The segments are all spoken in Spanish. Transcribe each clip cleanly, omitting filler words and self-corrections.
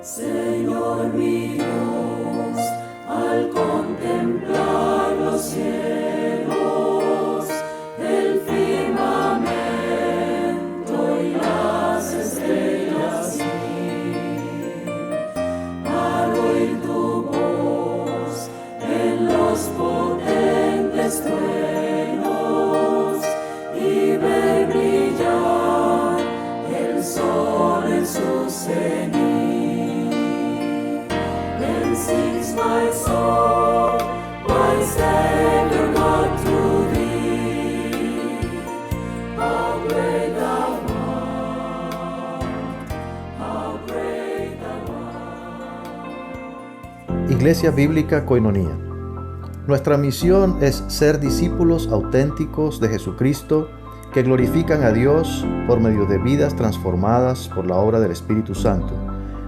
Señor mi Dios, al contemplar los cielos, el firmamento y las estrellas al oír tu voz en los potentes truenos y ver brillar el sol en su cenit. Sings my soul, my Savior God, to thee. How great thou art, how great thou art. Iglesia Bíblica Koinonía. Nuestra misión es ser discípulos auténticos de Jesucristo que glorifican a Dios por medio de vidas transformadas por la obra del Espíritu Santo,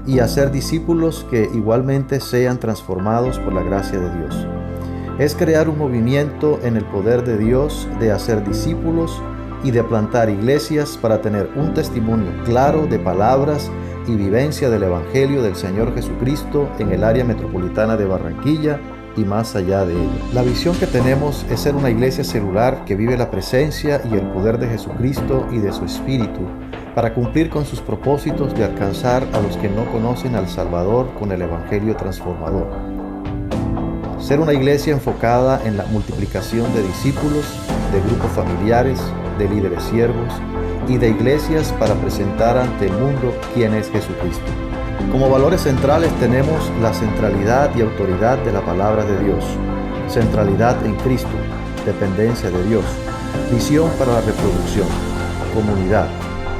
y hacer discípulos que igualmente sean transformados por la gracia de Dios. Es crear un movimiento en el poder de Dios de hacer discípulos y de plantar iglesias para tener un testimonio claro de palabras y vivencia del Evangelio del Señor Jesucristo en el área metropolitana de Barranquilla y más allá de ella. La visión que tenemos es ser una iglesia celular que vive la presencia y el poder de Jesucristo y de su Espíritu, para cumplir con sus propósitos de alcanzar a los que no conocen al Salvador con el Evangelio transformador. Ser una iglesia enfocada en la multiplicación de discípulos, de grupos familiares, de líderes siervos y de iglesias para presentar ante el mundo quién es Jesucristo. Como valores centrales tenemos la centralidad y autoridad de la palabra de Dios, centralidad en Cristo, dependencia de Dios, visión para la reproducción, comunidad,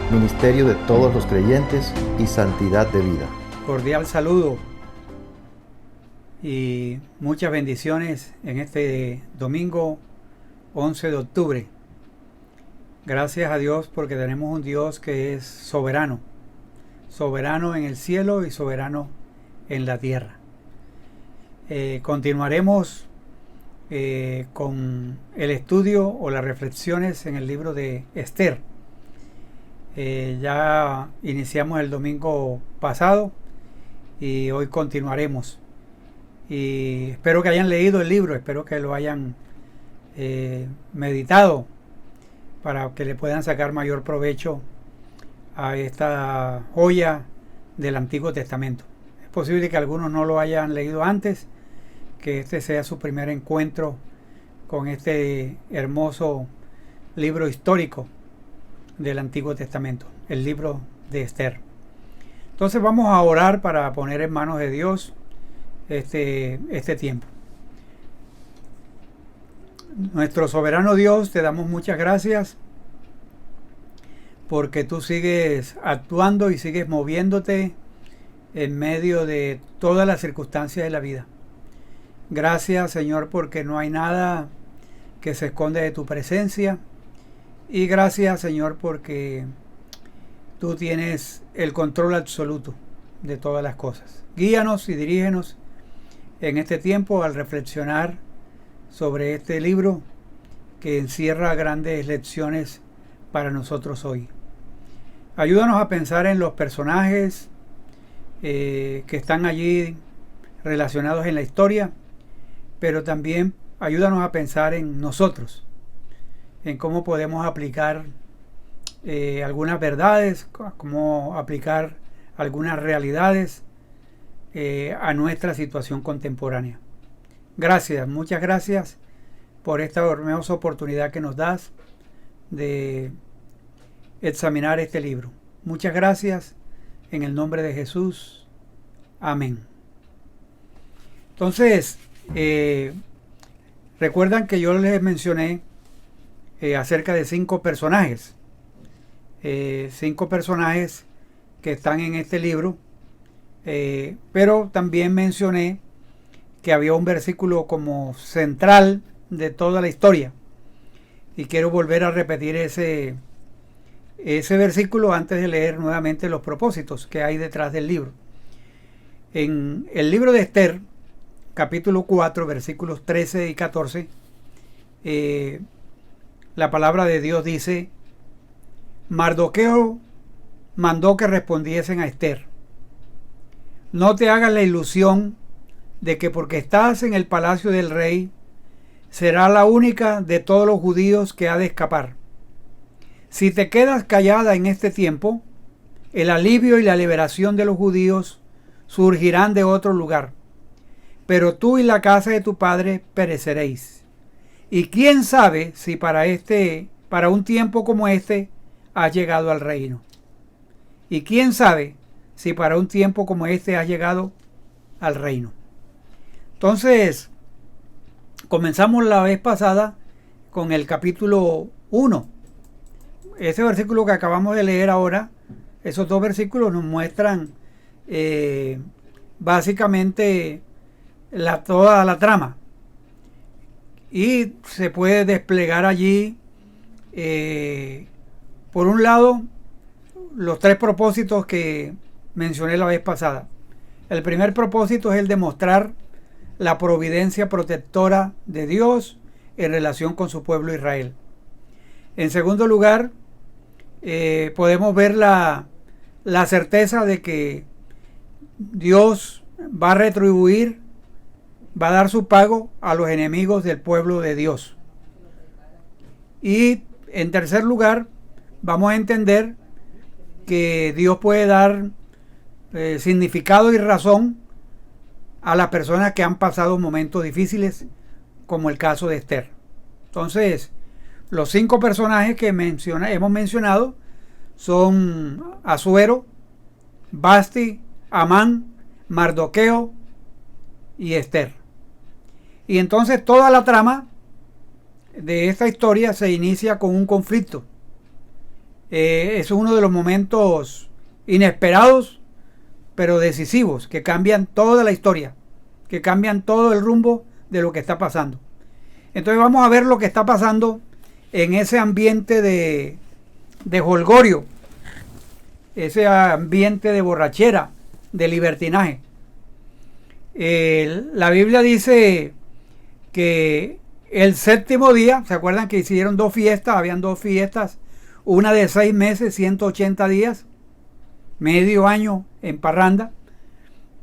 ministerio de todos los creyentes y santidad de vida. Cordial saludo y muchas bendiciones en este domingo 11 de octubre. Gracias a Dios porque tenemos un Dios que es soberano, soberano en el cielo y soberano en la tierra. Continuaremos con el estudio o las reflexiones en el libro de Esther. Ya iniciamos el domingo pasado y hoy continuaremos. Y espero que hayan leído el libro, espero que lo hayan meditado para que le puedan sacar mayor provecho a esta joya del Antiguo Testamento. Es posible que algunos no lo hayan leído antes, que este sea su primer encuentro con este hermoso libro histórico del Antiguo Testamento, el libro de Esther. Entonces vamos a orar para poner en manos de Dios este tiempo. Nuestro soberano Dios, te damos muchas gracias porque tú sigues actuando y sigues moviéndote en medio de todas las circunstancias de la vida. Gracias, Señor, porque no hay nada que se esconde de tu presencia. Y gracias, Señor, porque tú tienes el control absoluto de todas las cosas. Guíanos y dirígenos en este tiempo al reflexionar sobre este libro que encierra grandes lecciones para nosotros hoy. Ayúdanos a pensar en los personajes que están allí relacionados en la historia, pero también ayúdanos a pensar en nosotros, en cómo podemos aplicar algunas verdades, cómo aplicar algunas realidades a nuestra situación contemporánea. Gracias, muchas gracias por esta hermosa oportunidad que nos das de examinar este libro. Muchas gracias en el nombre de Jesús. Amén. Entonces, recuerdan que yo les mencioné acerca de 5 personajes. 5 personajes que están en este libro. Pero también mencioné que había un versículo como central de toda la historia. Y quiero volver a repetir ese versículo antes de leer nuevamente los propósitos que hay detrás del libro. En el libro de Esther, capítulo 4, versículos 13 y 14, la palabra de Dios dice: Mardoqueo mandó que respondiesen a Esther: no te hagas la ilusión de que porque estás en el palacio del rey, será la única de todos los judíos que ha de escapar. Si te quedas callada en este tiempo, el alivio y la liberación de los judíos surgirán de otro lugar, pero tú y la casa de tu padre pereceréis. Y quién sabe si para un tiempo como este, has llegado al reino. Y quién sabe si para un tiempo como este has llegado al reino. Entonces, comenzamos la vez pasada con el capítulo 1. Ese versículo que acabamos de leer ahora, esos dos versículos nos muestran básicamente toda la trama. Y se puede desplegar allí, por un lado, los tres propósitos que mencioné la vez pasada. El primer propósito es el de mostrar la providencia protectora de Dios en relación con su pueblo Israel. En segundo lugar, podemos ver la certeza de que Dios va a retribuir, va a dar su pago a los enemigos del pueblo de Dios. Y en tercer lugar, vamos a entender que Dios puede dar significado y razón a las personas que han pasado momentos difíciles, como el caso de Esther. Entonces, los 5 personajes que hemos mencionado son Asuero, Vasti, Amán, Mardoqueo y Esther. Y entonces toda la trama de esta historia se inicia con un conflicto. Es uno de los momentos inesperados, pero decisivos, que cambian toda la historia, que cambian todo el rumbo de lo que está pasando. Entonces vamos a ver lo que está pasando en ese ambiente de jolgorio, ese ambiente de borrachera, de libertinaje. La Biblia dice que el séptimo día, ¿se acuerdan que hicieron 2 fiestas? Habían 2 fiestas, una de 6 meses, 180 días, medio año en parranda.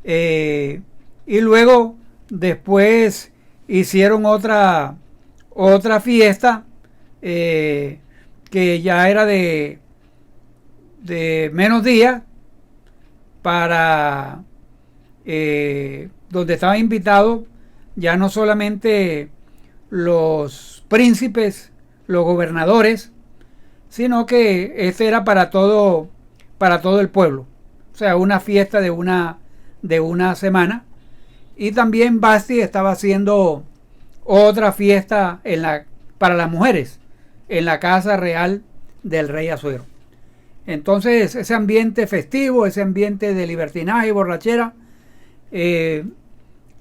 Y luego, después hicieron otra fiesta que ya era de menos días, para donde estaban invitados ya no solamente los príncipes, los gobernadores, sino que este era para todo el pueblo. O sea, una fiesta de una semana. Y también Vasti estaba haciendo otra fiesta para las mujeres en la casa real del rey Asuero. Entonces, ese ambiente festivo, ese ambiente de libertinaje y borrachera,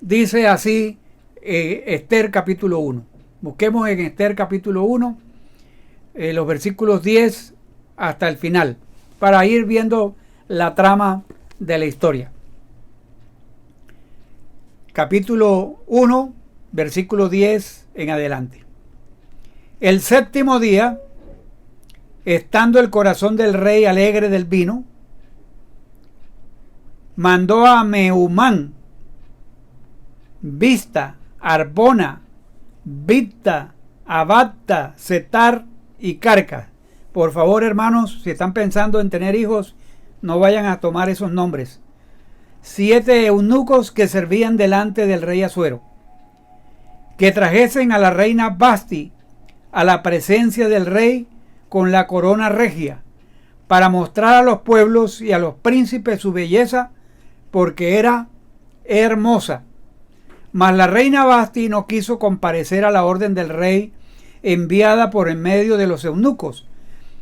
dice así Esther capítulo 1. Busquemos en Esther capítulo 1 los versículos 10 hasta el final, para ir viendo la trama de la historia. Capítulo 1, versículo 10 en adelante. El séptimo día, estando el corazón del rey alegre del vino, mandó a Mehumán, Bizta, Arbona, Bigta, Abagta, Setar y Carca. Por favor, hermanos, si están pensando en tener hijos, no vayan a tomar esos nombres. 7 eunucos que servían delante del rey Asuero, que trajesen a la reina Vasti a la presencia del rey con la corona regia, para mostrar a los pueblos y a los príncipes su belleza, porque era hermosa. Mas la reina Vasti no quiso comparecer a la orden del rey enviada por en medio de los eunucos,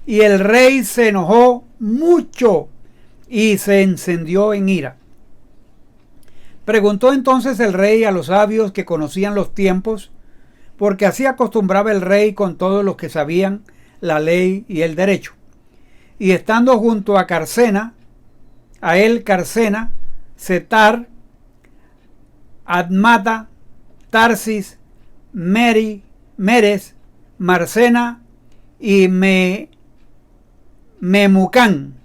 y el rey se enojó mucho y se encendió en ira. Preguntó entonces el rey a los sabios que conocían los tiempos, porque así acostumbraba el rey con todos los que sabían la ley y el derecho. Y estando junto a Carcena, Setar, Admata, Tarsis, Meres, Marcena y Memucán,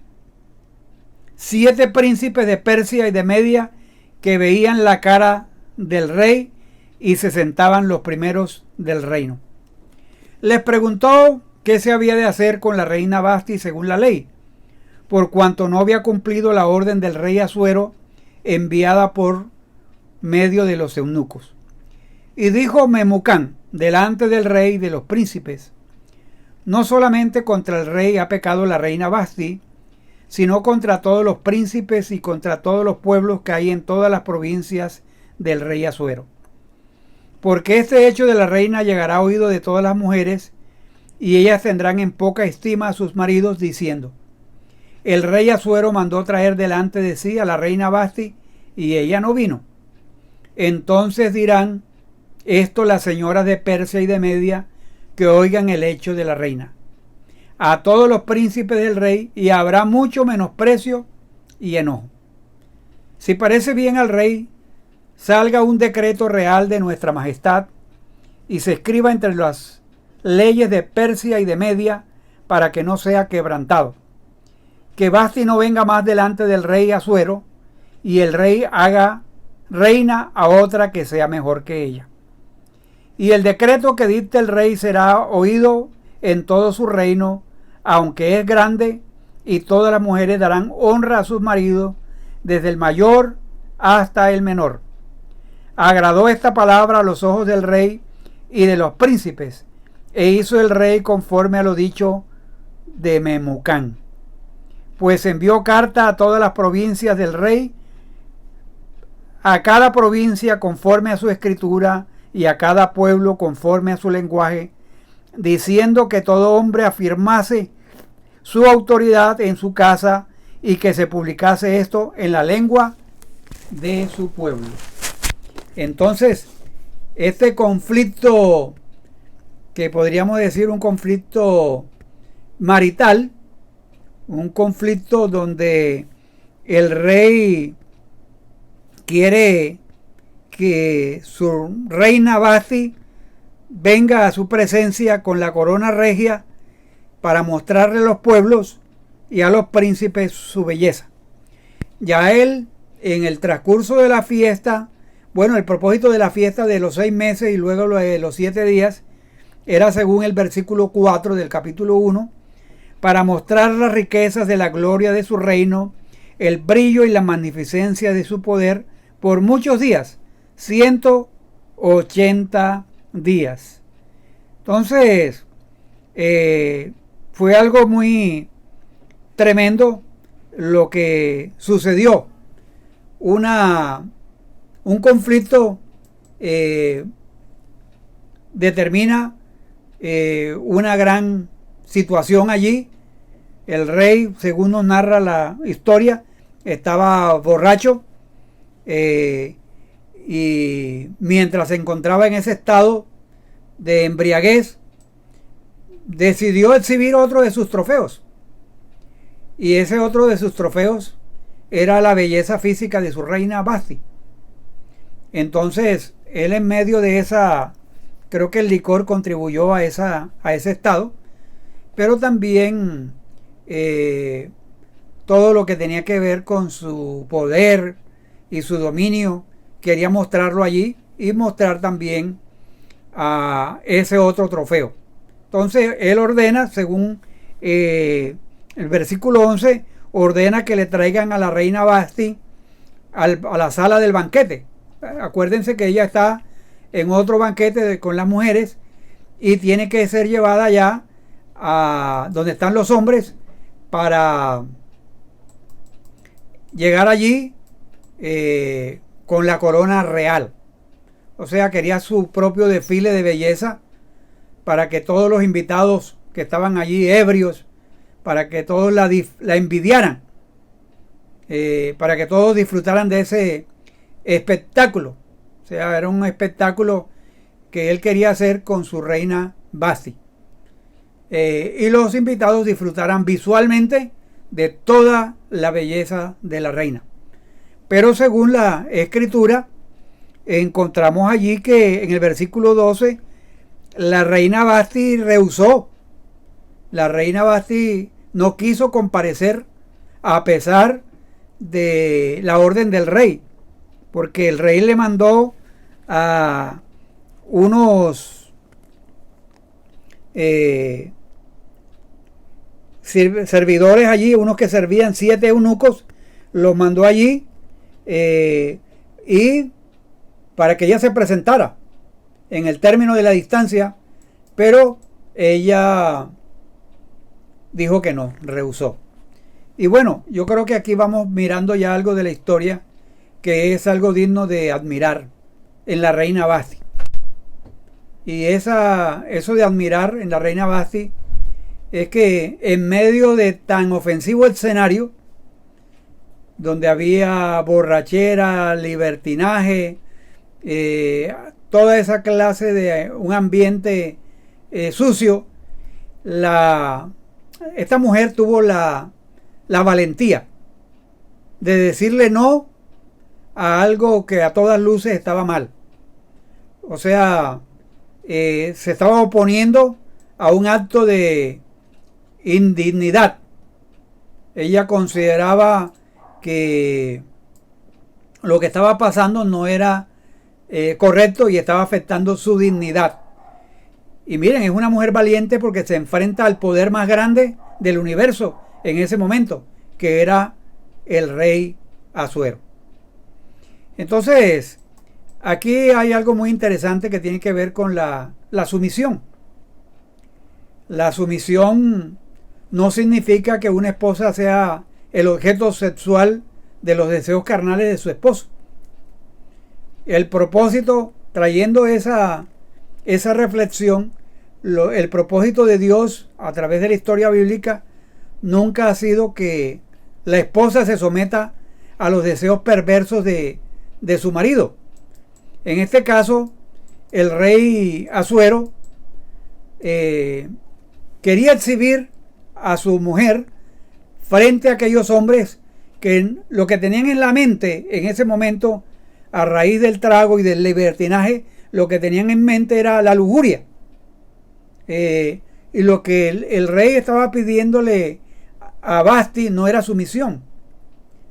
7 príncipes de Persia y de Media que veían la cara del rey y se sentaban los primeros del reino. Les preguntó qué se había de hacer con la reina Vasti según la ley, por cuanto no había cumplido la orden del rey Asuero enviada por medio de los eunucos. Y dijo Memucán delante del rey y de los príncipes: no solamente contra el rey ha pecado la reina Vasti, sino contra todos los príncipes y contra todos los pueblos que hay en todas las provincias del rey Asuero. Porque este hecho de la reina llegará a oído de todas las mujeres, y ellas tendrán en poca estima a sus maridos, diciendo: el rey Asuero mandó traer delante de sí a la reina Vasti, y ella no vino. Entonces dirán esto las señoras de Persia y de Media, que oigan el hecho de la reina, a todos los príncipes del rey, y habrá mucho menosprecio y enojo. Si parece bien al rey, salga un decreto real de nuestra majestad y se escriba entre las leyes de Persia y de Media para que no sea quebrantado. Que Vasti no venga más delante del rey Asuero, y el rey haga reina a otra que sea mejor que ella. Y el decreto que dicte el rey será oído en todo su reino, aunque es grande, y todas las mujeres darán honra a sus maridos, desde el mayor hasta el menor. Agradó esta palabra a los ojos del rey y de los príncipes, e hizo el rey conforme a lo dicho de Memucán. Pues envió carta a todas las provincias del rey, a cada provincia conforme a su escritura, y a cada pueblo conforme a su lenguaje, diciendo que todo hombre afirmase su autoridad en su casa y que se publicase esto en la lengua de su pueblo. Entonces, este conflicto, que podríamos decir un conflicto marital, un conflicto donde el rey quiere que su reina Vasti venga a su presencia con la corona regia para mostrarle a los pueblos y a los príncipes su belleza. Ya él, en el transcurso de la fiesta, bueno, el propósito de la fiesta de los 6 meses y luego de los 7 días, era según el versículo 4 del capítulo 1, para mostrar las riquezas de la gloria de su reino, el brillo y la magnificencia de su poder por muchos días, 180 días. Entonces, fue algo muy tremendo lo que sucedió. Un conflicto determina una gran situación allí. El rey, según nos narra la historia, estaba borracho, y mientras se encontraba en ese estado de embriaguez, decidió exhibir otro de sus trofeos. Y ese otro de sus trofeos era la belleza física de su reina Vasti. Entonces, él, en medio de esa, creo que el licor contribuyó a ese estado, pero también todo lo que tenía que ver con su poder y su dominio, quería mostrarlo allí y mostrar también a ese otro trofeo. Entonces él ordena, según el versículo 11, ordena que le traigan a la reina Vasti a la sala del banquete. Acuérdense que ella está en otro banquete con las mujeres y tiene que ser llevada allá a donde están los hombres para llegar allí con la corona real. O sea, quería su propio desfile de belleza para que todos los invitados que estaban allí ebrios, para que todos la envidiaran, para que todos disfrutaran de ese espectáculo. O sea, era un espectáculo que él quería hacer con su reina Vasti. Y los invitados disfrutaran visualmente de toda la belleza de la reina. Pero según la escritura, encontramos allí que en el versículo 12, la reina Vasti rehusó. La reina Vasti no quiso comparecer a pesar de la orden del rey, porque el rey le mandó a unos servidores allí, unos que servían 7 eunucos, los mandó allí y para que ella se presentara en el término de la distancia, pero ella dijo que no, rehusó. Y bueno, yo creo que aquí vamos mirando ya algo de la historia que es algo digno de admirar en la reina Vasti. Y eso de admirar en la reina Vasti es que en medio de tan ofensivo escenario, donde había borrachera, libertinaje, toda esa clase de un ambiente sucio, esta mujer tuvo la valentía de decirle no a algo que a todas luces estaba mal. O sea, se estaba oponiendo a un acto de indignidad. Ella consideraba que lo que estaba pasando no era correcto y estaba afectando su dignidad. Y miren, es una mujer valiente porque se enfrenta al poder más grande del universo en ese momento, que era el rey Asuero. Entonces, aquí hay algo muy interesante que tiene que ver con la sumisión. La sumisión no significa que una esposa sea el objeto sexual de los deseos carnales de su esposo. El propósito, trayendo esa reflexión, el propósito de Dios a través de la historia bíblica nunca ha sido que la esposa se someta a los deseos perversos de su marido. En este caso, el rey Asuero quería exhibir a su mujer frente a aquellos hombres que lo que tenían en la mente en ese momento, a raíz del trago y del libertinaje, lo que tenían en mente era la lujuria. Y lo que el rey estaba pidiéndole a Vasti no era sumisión,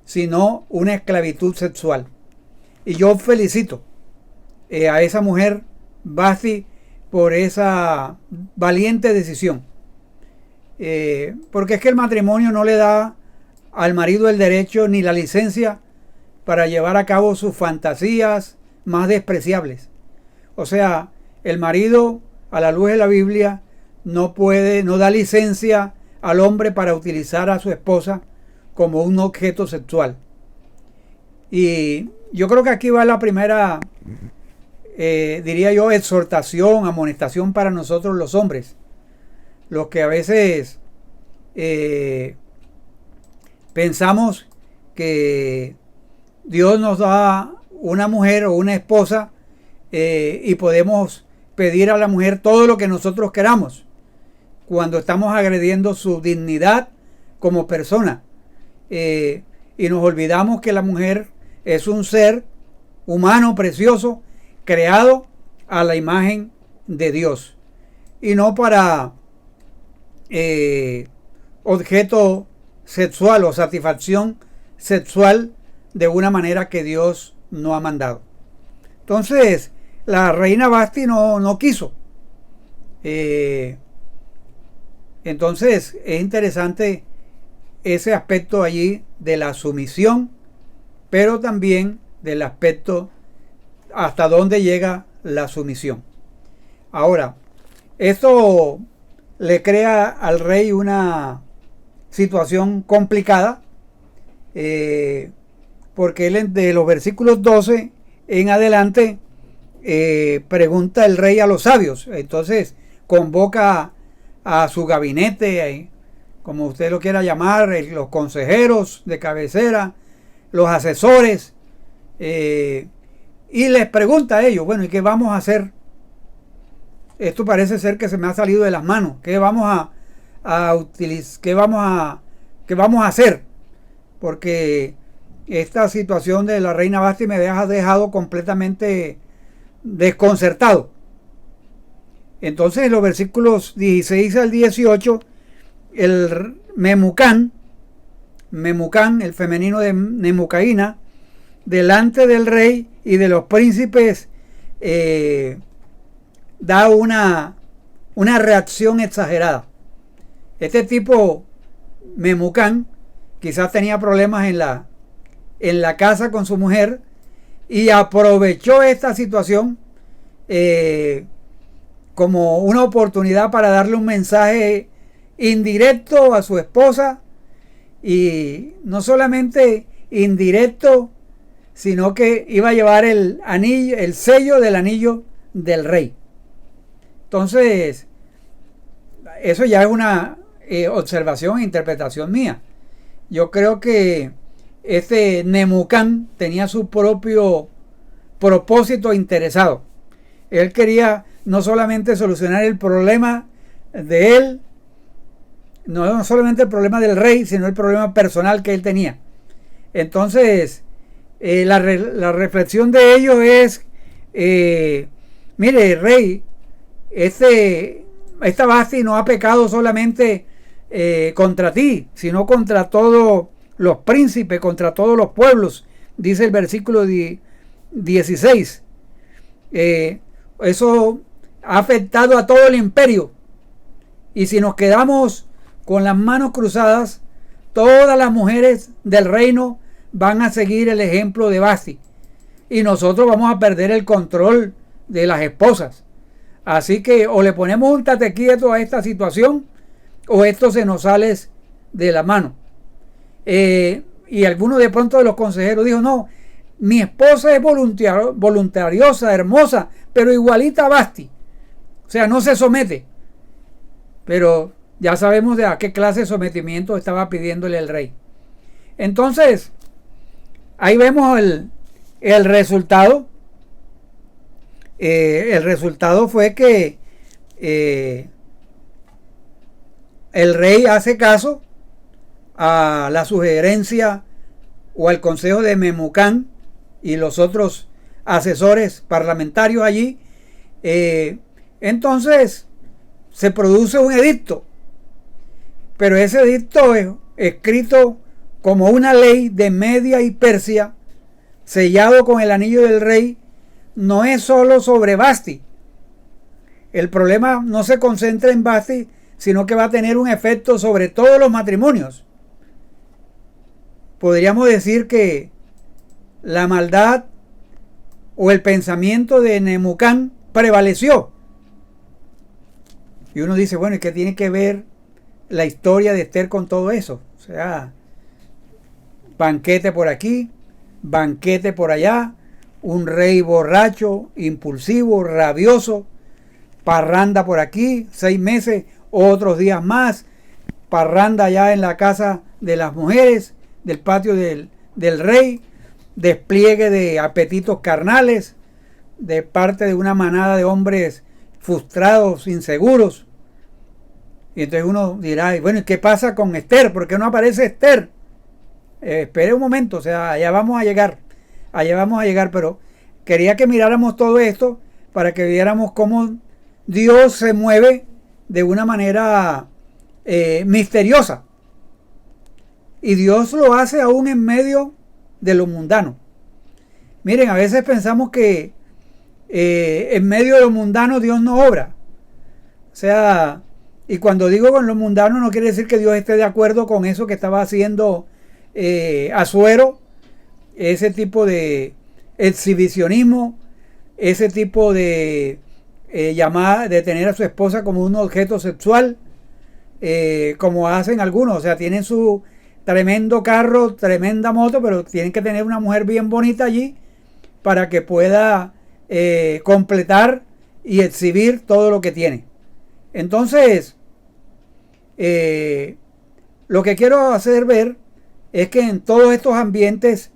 sino una esclavitud sexual. Y yo felicito a esa mujer, Vasti, por esa valiente decisión. Porque es que el matrimonio no le da al marido el derecho ni la licencia para llevar a cabo sus fantasías más despreciables. O sea, el marido, a la luz de la Biblia, no da licencia al hombre para utilizar a su esposa como un objeto sexual. Y yo creo que aquí va la primera, diría yo, exhortación, amonestación para nosotros los hombres, los que a veces pensamos que Dios nos da una mujer o una esposa y podemos pedir a la mujer todo lo que nosotros queramos, cuando estamos agrediendo su dignidad como persona. Y nos olvidamos que la mujer es un ser humano precioso, creado a la imagen de Dios, y no para objeto sexual o satisfacción sexual de una manera que Dios no ha mandado. Entonces, la reina Vasti no quiso. Entonces, es interesante ese aspecto allí de la sumisión, pero también del aspecto hasta dónde llega la sumisión. Ahora, esto le crea al rey una situación complicada, porque él, de los versículos 12 en adelante, pregunta el rey a los sabios. Entonces convoca a su gabinete, como usted lo quiera llamar, los consejeros de cabecera, los asesores, y les pregunta a ellos, bueno, ¿y qué vamos a hacer? Esto parece ser que se me ha salido de las manos. ¿Qué vamos a utilizar? ¿Qué vamos a hacer? Porque esta situación de la reina Vasti me ha dejado completamente desconcertado. Entonces, en los versículos 16 al 18, el Memucán Memucán, el femenino de Nemucaína, delante del rey y de los príncipes, da una reacción exagerada. Este tipo, Memucán, quizás tenía problemas en la casa con su mujer y aprovechó esta situación como una oportunidad para darle un mensaje indirecto a su esposa, y no solamente indirecto, sino que iba a llevar el anillo, el sello del anillo del rey. Entonces, eso ya es una observación e interpretación mía. Yo creo que este Nemucán tenía su propio propósito interesado. Él quería no solamente solucionar el problema de él, no solamente el problema del rey, sino el problema personal que él tenía. Entonces, la reflexión de ellos es, mire, rey, esta Vasti no ha pecado solamente contra ti, sino contra todos los príncipes, contra todos los pueblos, dice el versículo 16. Eso ha afectado a todo el imperio, y si nos quedamos con las manos cruzadas, todas las mujeres del reino van a seguir el ejemplo de Vasti, y nosotros vamos a perder el control de las esposas. Así que o le ponemos un tate quieto a esta situación, o esto se nos sale de la mano. Y alguno de pronto de los consejeros dijo, no, mi esposa es voluntariosa, hermosa, pero igualita a Vasti. O sea, no se somete. Pero ya sabemos de a qué clase de sometimiento estaba pidiéndole el rey. Entonces, ahí vemos el resultado. El resultado fue que el rey hace caso a la sugerencia o al consejo de Memucán y los otros asesores parlamentarios allí. Entonces se produce un edicto, pero ese edicto es escrito como una ley de Media y Persia, sellado con el anillo del rey. No es solo sobre Vasti. El problema no se concentra en Vasti, sino que va a tener un efecto sobre todos los matrimonios. Podríamos decir que la maldad o el pensamiento de Nemucán prevaleció. Y uno dice, bueno, ¿y qué tiene que ver la historia de Esther con todo eso? O sea, banquete por aquí, banquete por allá, un rey borracho, impulsivo, rabioso, parranda por aquí, 6 meses, otros días más, parranda allá en la casa de las mujeres, del patio del rey, despliegue de apetitos carnales de parte de una manada de hombres frustrados, inseguros. Y entonces uno dirá, bueno, ¿y qué pasa con Esther? ¿Por qué no aparece Esther? Espere un momento, o sea, allá vamos a llegar, pero quería que miráramos todo esto para que viéramos cómo Dios se mueve de una manera misteriosa. Y Dios lo hace aún en medio de lo mundano. Miren, a veces pensamos que en medio de lo mundano Dios no obra. O sea, y cuando digo con lo mundano no quiere decir que Dios esté de acuerdo con eso que estaba haciendo Asuero, ese tipo de exhibicionismo, ese tipo de llamada de tener a su esposa como un objeto sexual, como hacen algunos. O sea, tienen su tremendo carro, tremenda moto, pero tienen que tener una mujer bien bonita allí para que pueda completar y exhibir todo lo que tiene. Entonces, lo que quiero hacer ver es que en todos estos ambientes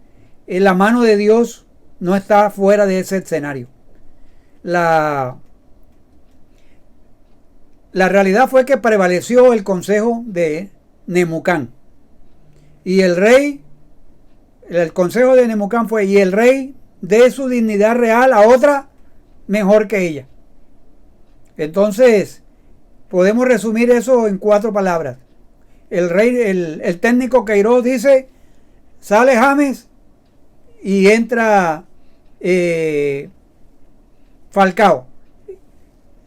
la mano de Dios no está fuera de ese escenario. La realidad fue que prevaleció el consejo de Nemucán. Y el rey, el consejo de Nemucán fue, y el rey dé su dignidad real a otra mejor que ella. Entonces, podemos resumir eso en 4 palabras. el técnico Queiroz dice, sale James y entra Falcao.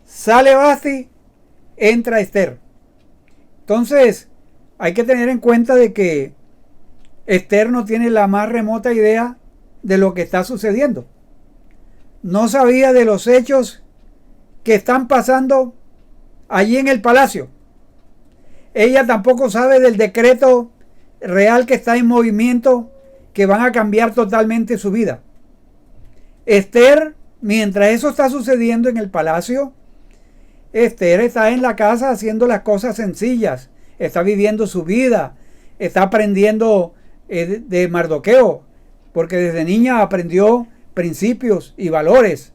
Sale Basti, entra Esther. Entonces, hay que tener en cuenta de que Esther no tiene la más remota idea de lo que está sucediendo. No sabía de los hechos que están pasando allí en el palacio. Ella tampoco sabe del decreto real que está en movimiento, que van a cambiar totalmente su vida. Esther, mientras eso está sucediendo en el palacio, Esther está en la casa haciendo las cosas sencillas, está viviendo su vida, está aprendiendo de Mardoqueo, porque desde niña aprendió principios y valores.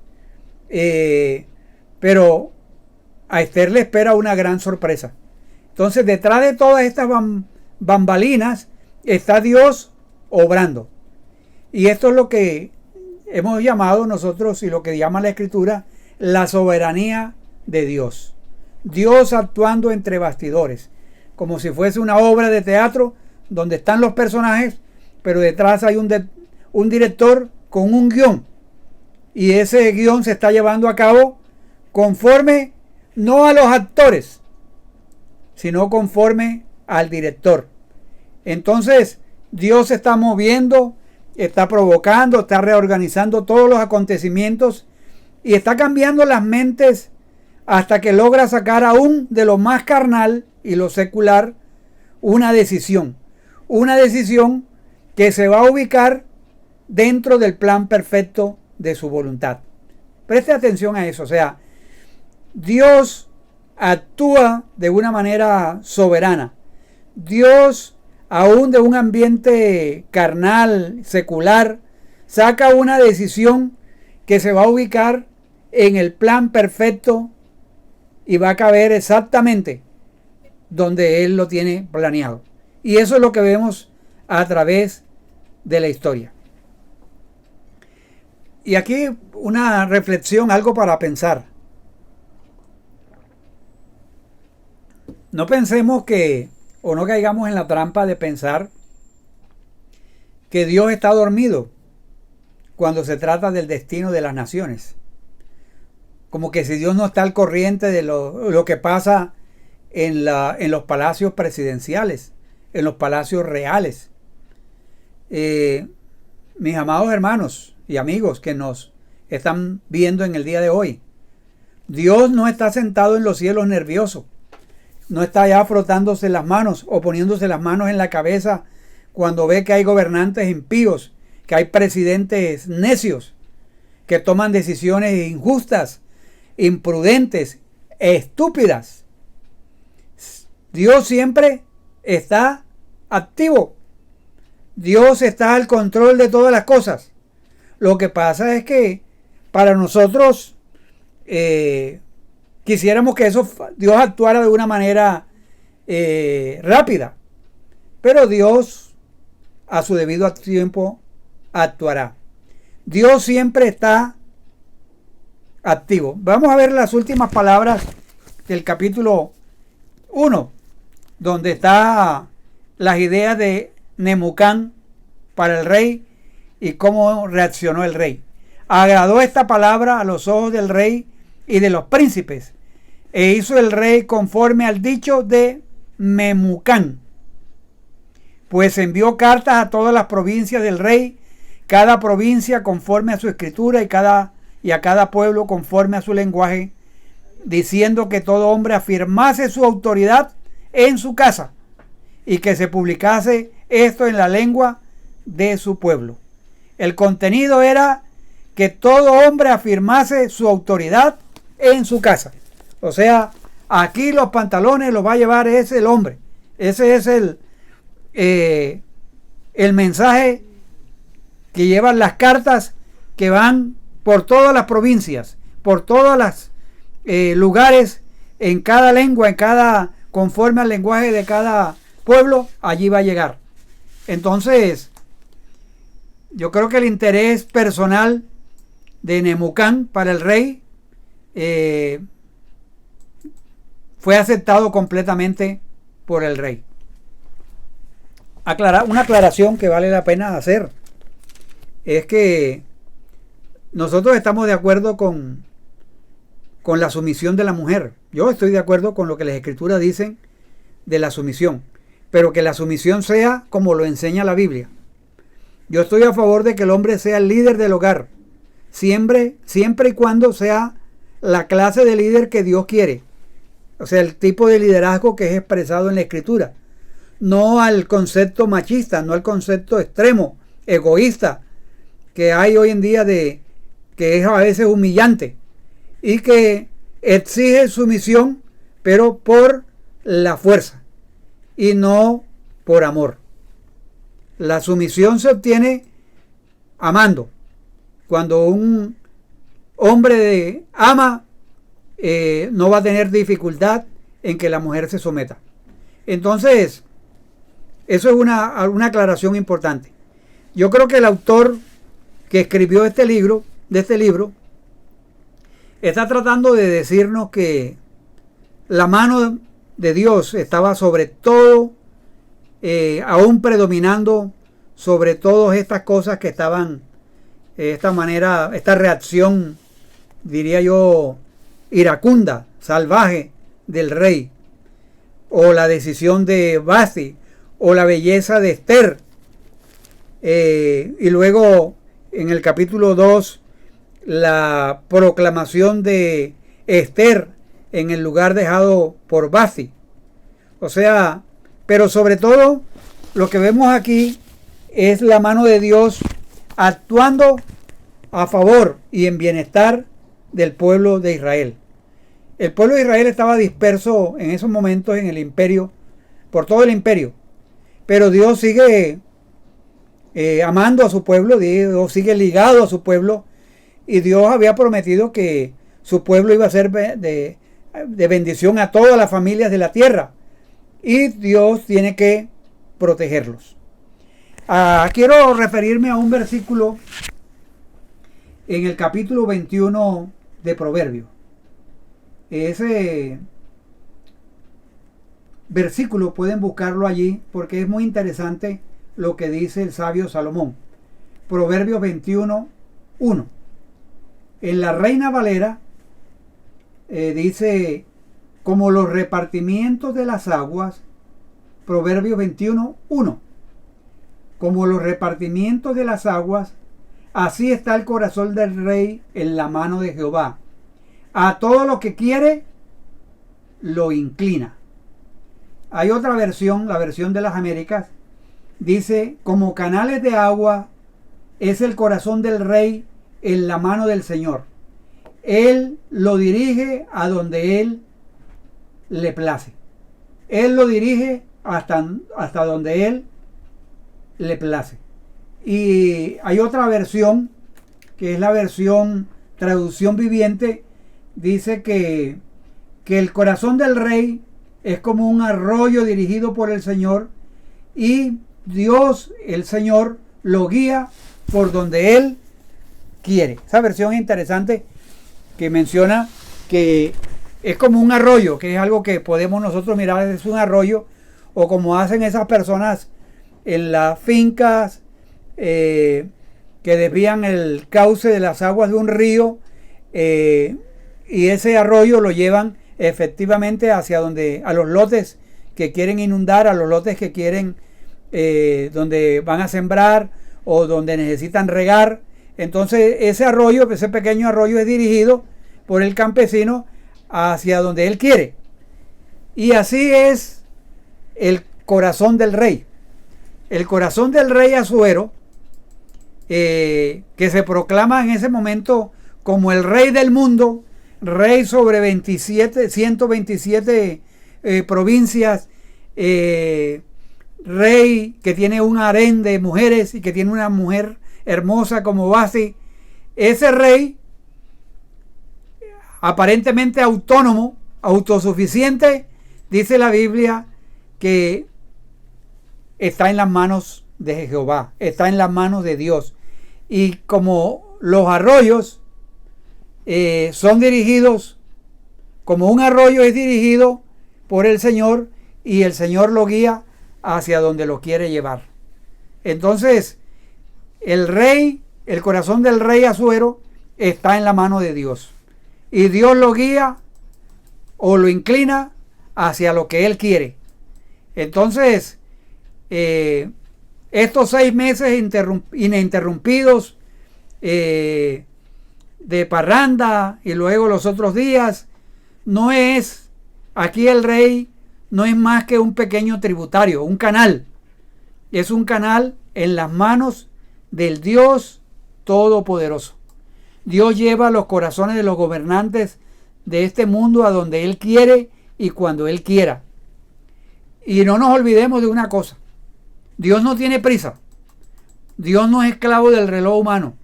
Pero a Esther le espera una gran sorpresa. Entonces, detrás de todas estas bambalinas está Dios obrando. Y esto es lo que hemos llamado nosotros, y lo que llama la Escritura, la soberanía de Dios. Dios actuando entre bastidores, como si fuese una obra de teatro donde están los personajes, pero detrás hay un director con un guión. Y ese guión se está llevando a cabo conforme no a los actores, sino conforme al director. Entonces, Dios se está moviendo, está provocando, está reorganizando todos los acontecimientos y está cambiando las mentes hasta que logra sacar aún de lo más carnal y lo secular una decisión que se va a ubicar dentro del plan perfecto de su voluntad. Preste atención a eso, o sea, Dios actúa de una manera soberana. Dios, aún de un ambiente carnal, secular, saca una decisión que se va a ubicar en el plan perfecto y va a caber exactamente donde Él lo tiene planeado. Y eso es lo que vemos a través de la historia. Y aquí una reflexión, algo para pensar. No pensemos o no caigamos en la trampa de pensar que Dios está dormido cuando se trata del destino de las naciones. Como que si Dios no está al corriente de lo que pasa en los palacios presidenciales, en los palacios reales. Mis amados hermanos y amigos que nos están viendo en el día de hoy, Dios no está sentado en los cielos nervioso. No está ya frotándose las manos o poniéndose las manos en la cabeza cuando ve que hay gobernantes impíos, que hay presidentes necios, que toman decisiones injustas, imprudentes, estúpidas. Dios siempre está activo. Dios está al control de todas las cosas. Lo que pasa es que para nosotros quisiéramos que Dios actuara de una manera rápida, pero Dios a su debido tiempo actuará. Dios siempre está activo. Vamos a ver las últimas palabras del capítulo 1, donde está las ideas de Nemucán para el rey y cómo reaccionó el rey. Agradó esta palabra a los ojos del rey y de los príncipes, e hizo el rey conforme al dicho de Memucán, pues envió cartas a todas las provincias del rey, cada provincia conforme a su escritura y a cada pueblo conforme a su lenguaje, diciendo que todo hombre afirmase su autoridad en su casa y que se publicase esto en la lengua de su pueblo. El contenido era que todo hombre afirmase su autoridad en su casa. O sea, aquí los pantalones los va a llevar es el hombre. Ese es el mensaje que llevan las cartas que van por todas las provincias, por todos los lugares, en cada lengua, conforme al lenguaje de cada pueblo, allí va a llegar. Entonces, yo creo que el interés personal de Nemucán para el rey fue aceptado completamente por el rey. una aclaración que vale la pena hacer es que nosotros estamos de acuerdo con la sumisión de la mujer. Yo estoy de acuerdo con lo que las escrituras dicen de la sumisión, pero que la sumisión sea como lo enseña la Biblia. Yo estoy a favor de que el hombre sea el líder del hogar, siempre y cuando sea la clase de líder que Dios quiere. O sea, el tipo de liderazgo que es expresado en la escritura. No al concepto machista, no al concepto extremo, egoísta, que hay hoy en día que es a veces humillante y que exige sumisión, pero por la fuerza y no por amor. La sumisión se obtiene amando. Cuando un hombre ama, no va a tener dificultad en que la mujer se someta. Entonces, eso es una aclaración importante. Yo creo que el autor que escribió este libro, está tratando de decirnos que la mano de Dios estaba sobre todo, aún predominando sobre todas estas cosas que estaban, esta reacción, diría yo, iracunda, salvaje del rey, o la decisión de Vasti, o la belleza de Esther, y luego en el capítulo 2 la proclamación de Esther en el lugar dejado por Vasti. O sea, pero sobre todo lo que vemos aquí es la mano de Dios actuando a favor y en bienestar del pueblo de Israel. El pueblo de Israel estaba disperso en esos momentos en el imperio, por todo el imperio, pero Dios sigue amando a su pueblo, Dios sigue ligado a su pueblo, y Dios había prometido que su pueblo iba a ser de bendición a todas las familias de la tierra, y Dios tiene que protegerlos. Quiero referirme a un versículo en el capítulo 21 de Proverbios. Ese versículo pueden buscarlo allí porque es muy interesante lo que dice el sabio Salomón. Proverbios 21, 1. En la Reina Valera dice, como los repartimientos de las aguas, Proverbios 21, 1. Como los repartimientos de las aguas, así está el corazón del rey en la mano de Jehová. A todo lo que quiere, lo inclina. Hay otra versión, la versión de las Américas, dice, como canales de agua es el corazón del rey en la mano del Señor. Él lo dirige a donde Él le place. Él lo dirige hasta donde Él le place. Y hay otra versión, que es la versión traducción viviente, dice que el corazón del rey es como un arroyo dirigido por el Señor y Dios, el Señor, lo guía por donde Él quiere. Esa versión es interesante, que menciona que es como un arroyo, que es algo que podemos nosotros mirar, es un arroyo, o como hacen esas personas en las fincas que desvían el cauce de las aguas de un río, y ese arroyo lo llevan efectivamente hacia a los lotes que quieren inundar, a los lotes que quieren, donde van a sembrar o donde necesitan regar. Entonces ese arroyo, ese pequeño arroyo, es dirigido por el campesino hacia donde él quiere. Y así es el corazón del rey. El corazón del rey Asuero, que se proclama en ese momento como el rey del mundo, rey sobre 127 provincias, rey que tiene un harén de mujeres y que tiene una mujer hermosa como Vasti. Ese rey, aparentemente autónomo, autosuficiente, dice la Biblia que está en las manos de Jehová, está en las manos de Dios. Y como los arroyos son dirigidos, como un arroyo es dirigido por el Señor, y el Señor lo guía hacia donde lo quiere llevar. Entonces, el corazón del rey Asuero está en la mano de Dios. Y Dios lo guía o lo inclina hacia lo que Él quiere. Entonces, estos 6 meses ininterrumpidos de parranda y luego los otros días, aquí el rey no es más que un pequeño tributario, un canal. Es un canal en las manos del Dios Todopoderoso. Dios lleva los corazones de los gobernantes de este mundo a donde Él quiere y cuando Él quiera. Y no nos olvidemos de una cosa. Dios no tiene prisa. Dios no es esclavo del reloj humano.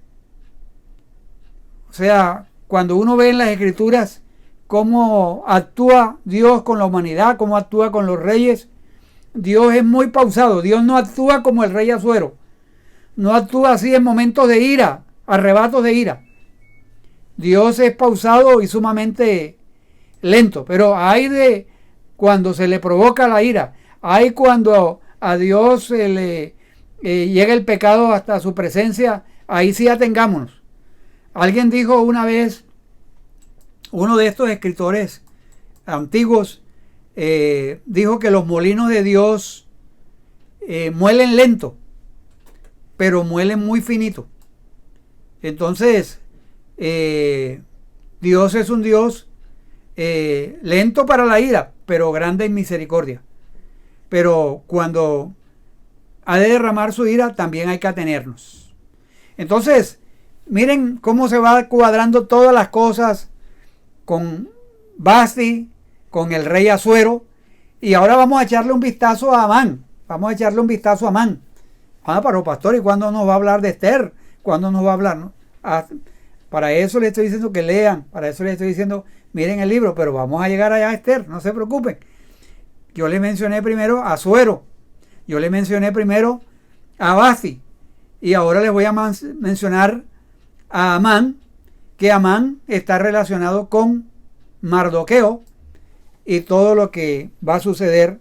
O sea, cuando uno ve en las Escrituras cómo actúa Dios con la humanidad, cómo actúa con los reyes, Dios es muy pausado. Dios no actúa como el rey Asuero. No actúa así en momentos de ira, arrebatos de ira. Dios es pausado y sumamente lento, pero hay de cuando se le provoca la ira, hay cuando a Dios se le llega el pecado hasta su presencia, ahí sí atengámonos. Alguien dijo una vez, uno de estos escritores antiguos, dijo que los molinos de Dios muelen lento, pero muelen muy finito. Entonces, Dios es un Dios lento para la ira, pero grande en misericordia. Pero cuando ha de derramar su ira, también hay que atenernos. Entonces, miren cómo se va cuadrando todas las cosas con Vasti, con el rey Asuero. Y ahora vamos a echarle un vistazo a Amán. Pero pastor, ¿y cuándo nos va a hablar de Esther? ¿Cuándo nos va a hablar? ¿No? Para eso le estoy diciendo que lean, para eso le estoy diciendo, miren el libro, pero vamos a llegar allá a Esther, no se preocupen. Yo le mencioné primero a Asuero, yo le mencioné primero a Vasti, y ahora les voy a mencionar a Amán, que Amán está relacionado con Mardoqueo y todo lo que va a suceder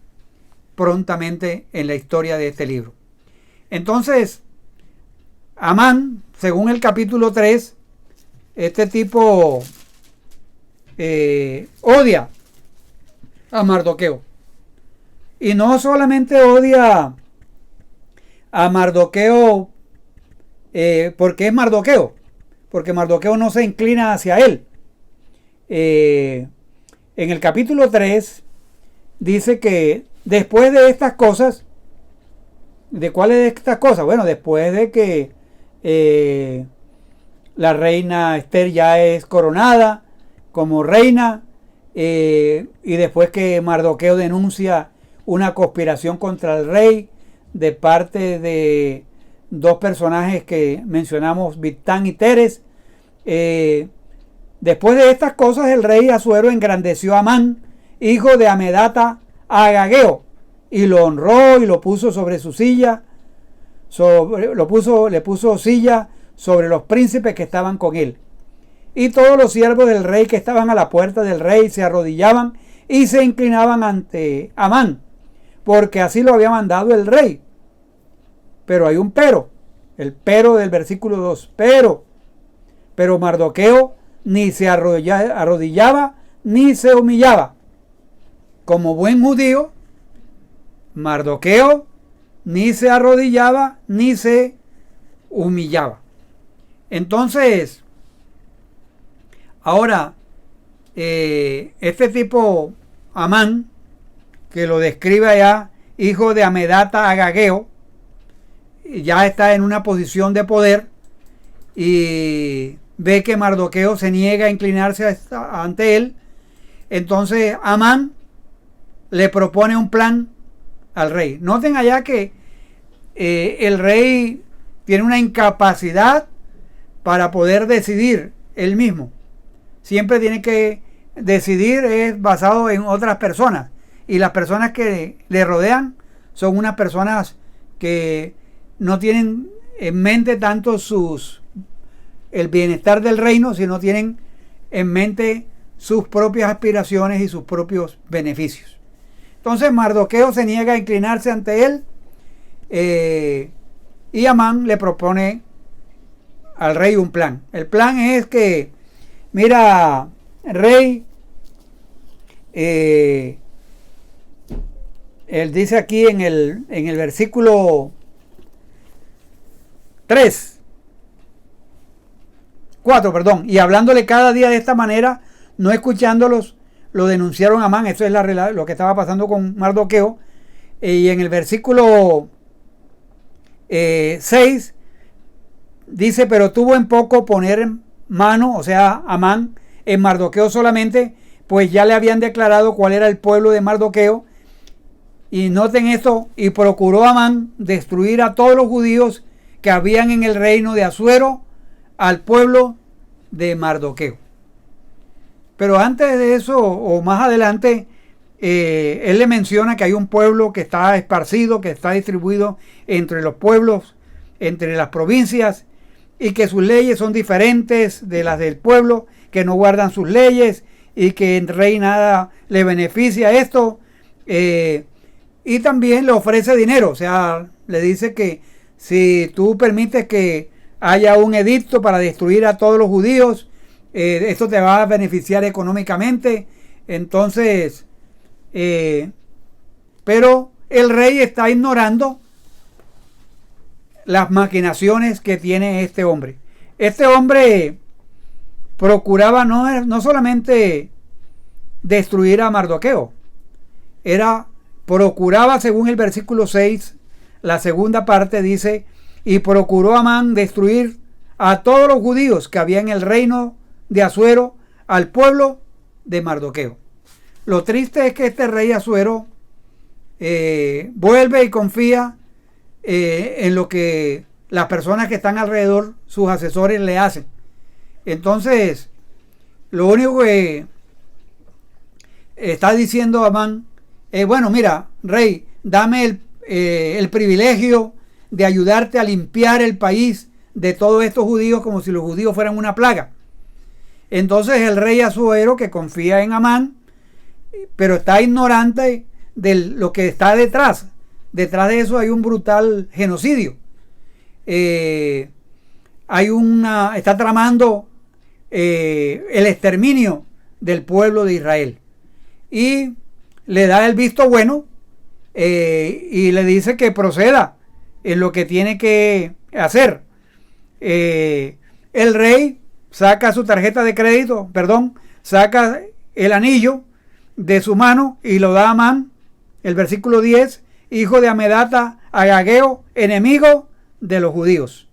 prontamente en la historia de este libro. Entonces, Amán, según el capítulo 3, este tipo odia a Mardoqueo. Y no solamente odia a Mardoqueo porque es Mardoqueo, porque Mardoqueo no se inclina hacia él. En el capítulo 3 dice que después de estas cosas, ¿de cuáles de estas cosas? Bueno, después de que la reina Esther ya es coronada como reina, y después que Mardoqueo denuncia una conspiración contra el rey de parte de dos personajes que mencionamos, Bigtán y Teres. Después de estas cosas, el rey Asuero engrandeció a Amán, hijo de Amedata Agageo, y lo honró y lo puso sobre su silla, le puso silla sobre los príncipes que estaban con él. Y todos los siervos del rey que estaban a la puerta del rey se arrodillaban y se inclinaban ante Amán, porque así lo había mandado el rey. Pero hay un pero, el pero del versículo 2, pero Mardoqueo ni se arrodillaba ni se humillaba. Como buen judío, Mardoqueo ni se arrodillaba ni se humillaba. Entonces, ahora, este tipo Amán, que lo describe allá, hijo de Amedata Agageo, ya está en una posición de poder y ve que Mardoqueo se niega a inclinarse ante él. Entonces Amán le propone un plan al rey. Noten allá que el rey tiene una incapacidad para poder decidir él mismo. Siempre tiene que decidir, es basado en otras personas, y las personas que le rodean son unas personas que no tienen en mente tanto el bienestar del reino, sino tienen en mente sus propias aspiraciones y sus propios beneficios. Entonces Mardoqueo se niega a inclinarse ante él, y Amán le propone al rey un plan. El plan es que, mira, rey, él dice aquí en el versículo 4, perdón, y hablándole cada día de esta manera, no escuchándolos, lo denunciaron a Amán. Eso es lo que estaba pasando con Mardoqueo. Y en el versículo 6 dice, pero tuvo en poco poner en mano, o sea, Amán, en Mardoqueo solamente, pues ya le habían declarado cuál era el pueblo de Mardoqueo. Y noten esto, y procuró Amán destruir a todos los judíos que habían en el reino de Asuero, al pueblo de Mardoqueo. Pero antes de eso, o más adelante, él le menciona que hay un pueblo que está esparcido, que está distribuido entre los pueblos, entre las provincias, y que sus leyes son diferentes de las del pueblo, que no guardan sus leyes, y que el rey nada le beneficia esto, y también le ofrece dinero. O sea, le dice que si tú permites que haya un edicto para destruir a todos los judíos, esto te va a beneficiar económicamente. Entonces, pero el rey está ignorando las maquinaciones que tiene este hombre. Este hombre procuraba no solamente destruir a Mardoqueo, procuraba, según el versículo 6, la segunda parte dice, y procuró Amán destruir a todos los judíos que había en el reino de Asuero, al pueblo de Mardoqueo. Lo triste es que este rey Asuero vuelve y confía en lo que las personas que están alrededor, sus asesores, le hacen. Entonces, lo único que está diciendo Amán es, bueno, mira, rey, dame el privilegio de ayudarte a limpiar el país de todos estos judíos, como si los judíos fueran una plaga. Entonces el rey Asuero, que confía en Amán, pero está ignorante de lo que está detrás. Detrás de eso hay un brutal genocidio. Está tramando el exterminio del pueblo de Israel. Y le da el visto bueno, y le dice que proceda en lo que tiene que hacer. El rey saca su tarjeta de crédito, saca el anillo de su mano y lo da a Amán. El versículo 10, hijo de Amedata, Agageo, enemigo de los judíos.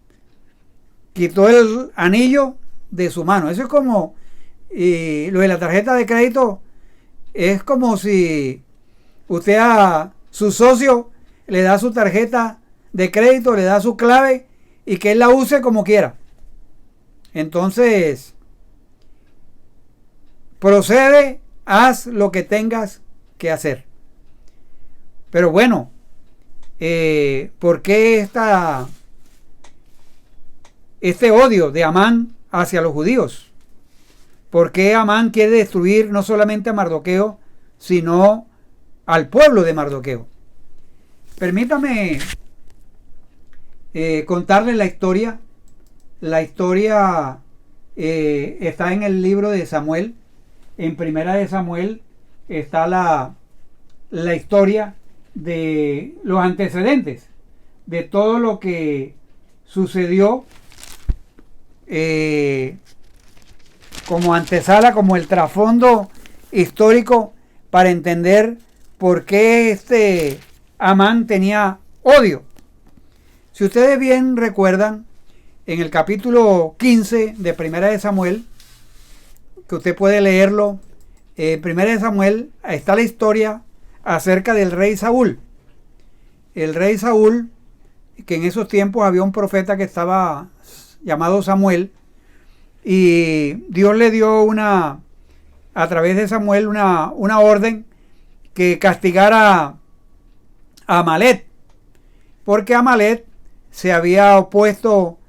Quitó el anillo de su mano. Eso es como, lo de la tarjeta de crédito, es como si usted a su socio le da su tarjeta de crédito, le da su clave y que él la use como quiera. Entonces, procede, haz lo que tengas que hacer. Pero bueno, ¿por qué este odio de Amán hacia los judíos? ¿Por qué Amán quiere destruir no solamente a Mardoqueo, sino al pueblo de Mardoqueo? Permítame contarles la historia. La historia está en el libro de Samuel. En Primera de Samuel está la historia de los antecedentes de todo lo que sucedió, como antesala, como el trasfondo histórico para entender por qué Amán tenía odio. Si ustedes bien recuerdan, en el capítulo 15 de Primera de Samuel, que usted puede leerlo, en Primera de Samuel está la historia acerca del rey Saúl. El rey Saúl, que en esos tiempos había un profeta que estaba llamado Samuel, y Dios le dio a través de Samuel una orden que castigara a Amalek, porque Amalek se había opuesto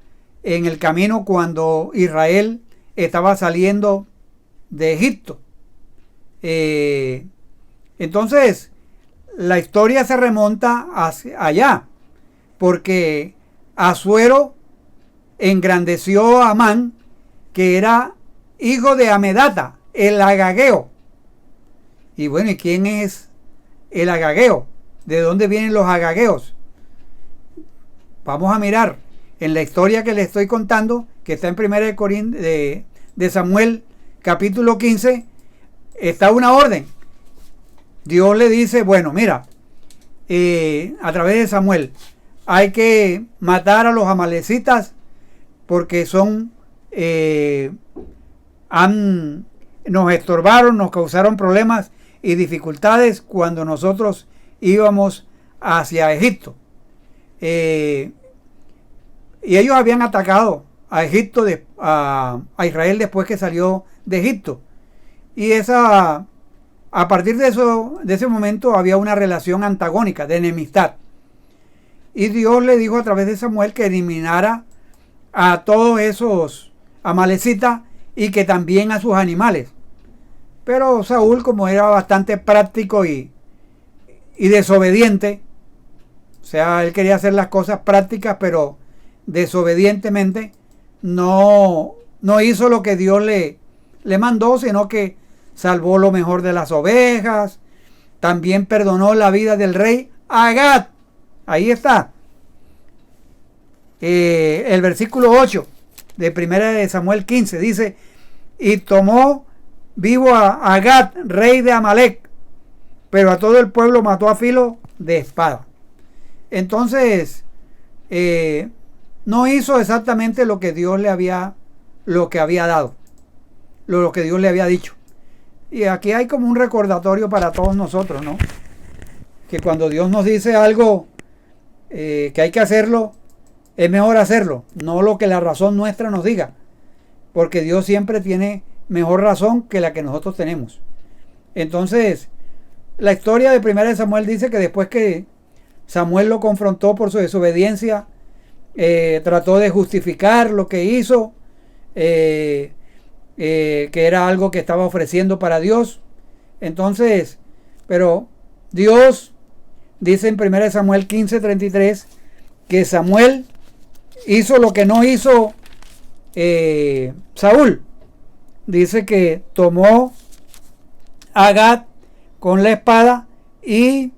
en el camino cuando Israel estaba saliendo de Egipto. Entonces, la historia se remonta hacia allá, porque Asuero engrandeció a Amán, que era hijo de Amedata, el agageo. Y bueno, ¿y quién es el agageo? ¿De dónde vienen los agageos? Vamos a mirar en la historia que le estoy contando, que está en 1 de Samuel, capítulo 15, está una orden. Dios le dice, bueno, mira, a través de Samuel, hay que matar a los amalecitas porque nos estorbaron, nos causaron problemas y dificultades cuando nosotros íbamos hacia Egipto. Y ellos habían atacado a Egipto, a Israel después que salió de Egipto. Y a partir de ese momento había una relación antagónica, de enemistad. Y Dios le dijo a través de Samuel que eliminara a todos esos amalecitas y que también a sus animales. Pero Saúl, como era bastante práctico y desobediente, o sea, él quería hacer las cosas prácticas, pero desobedientemente, no hizo lo que Dios le mandó, sino que salvó lo mejor de las ovejas, también perdonó la vida del rey Agag. Ahí está. El versículo 8 de 1 de Samuel 15 dice, y tomó vivo a Agag, rey de Amalec, pero a todo el pueblo mató a filo de espada. Entonces, no hizo exactamente lo que Dios le había dado, lo que Dios le había dicho. Y aquí hay como un recordatorio para todos nosotros, ¿no? Que cuando Dios nos dice algo que hay que hacerlo, es mejor hacerlo, no lo que la razón nuestra nos diga, porque Dios siempre tiene mejor razón que la que nosotros tenemos. Entonces, la historia de 1 de Samuel dice que después que Samuel lo confrontó por su desobediencia, trató de justificar lo que hizo, que era algo que estaba ofreciendo para Dios. Entonces, pero Dios dice en 1 Samuel 15:33 que Samuel hizo lo que no hizo Saúl. Dice que tomó a Agag con la espada y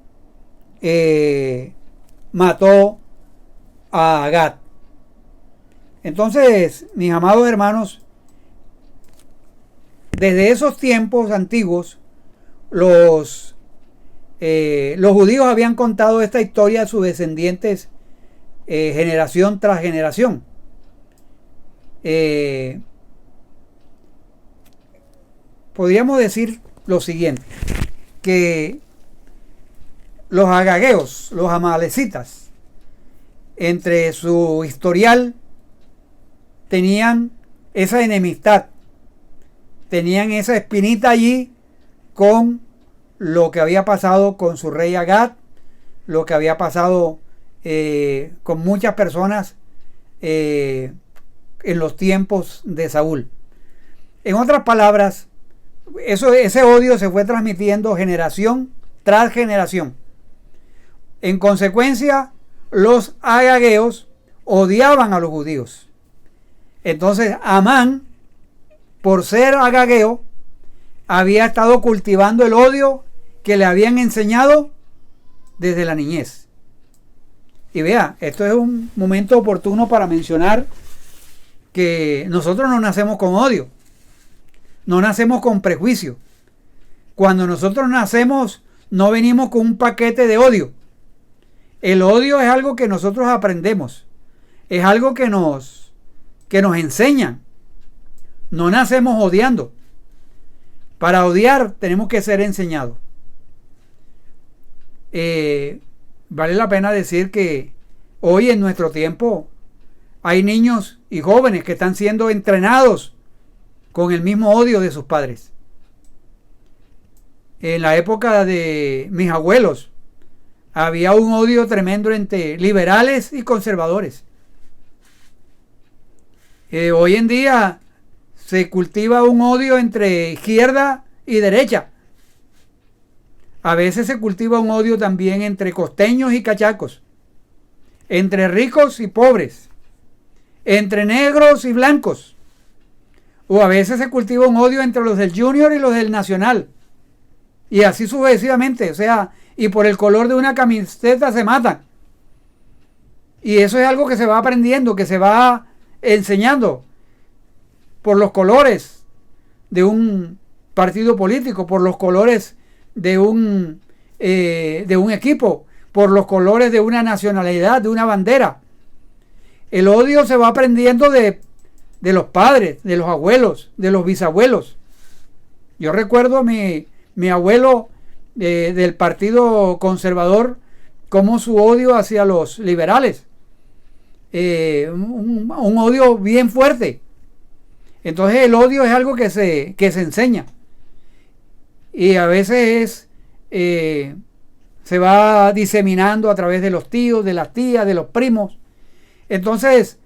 mató a Agag. Entonces, mis amados hermanos, desde esos tiempos antiguos, los judíos habían contado esta historia a sus descendientes generación tras generación. Podríamos decir lo siguiente, que los agageos, los amalecitas, entre su historial tenían esa enemistad, tenían esa espinita allí con lo que había pasado con su rey Agag, lo que había pasado con muchas personas en los tiempos de Saúl. En otras palabras, ese odio se fue transmitiendo generación tras generación. En consecuencia, los agageos odiaban a los judíos. Entonces, Amán, por ser agageo, había estado cultivando el odio que le habían enseñado desde la niñez. Y vea, esto es un momento oportuno para mencionar que nosotros no nacemos con odio, no nacemos con prejuicio. Cuando nosotros nacemos, no venimos con un paquete de odio. El odio es algo que nosotros aprendemos, es algo que nos enseñan. No nacemos odiando. Para odiar tenemos que ser enseñados. Vale la pena decir que hoy en nuestro tiempo hay niños y jóvenes que están siendo entrenados con el mismo odio de sus padres. En la época de mis abuelos había un odio tremendo entre liberales y conservadores. Hoy en día se cultiva un odio entre izquierda y derecha. A veces se cultiva un odio también entre costeños y cachacos, entre ricos y pobres, entre negros y blancos. O a veces se cultiva un odio entre los del Junior y los del Nacional. Y así sucesivamente, o sea, y por el color de una camiseta se matan. Y eso es algo que se va aprendiendo, que se va enseñando por los colores de un partido político, por los colores de un equipo, por los colores de una nacionalidad, de una bandera. El odio se va aprendiendo de los padres, de los abuelos, de los bisabuelos. Yo recuerdo a mi abuelo del Partido Conservador, como su odio hacia los liberales. Un odio bien fuerte. Entonces el odio es algo que se enseña. Y a veces se va diseminando a través de los tíos, de las tías, de los primos. Entonces,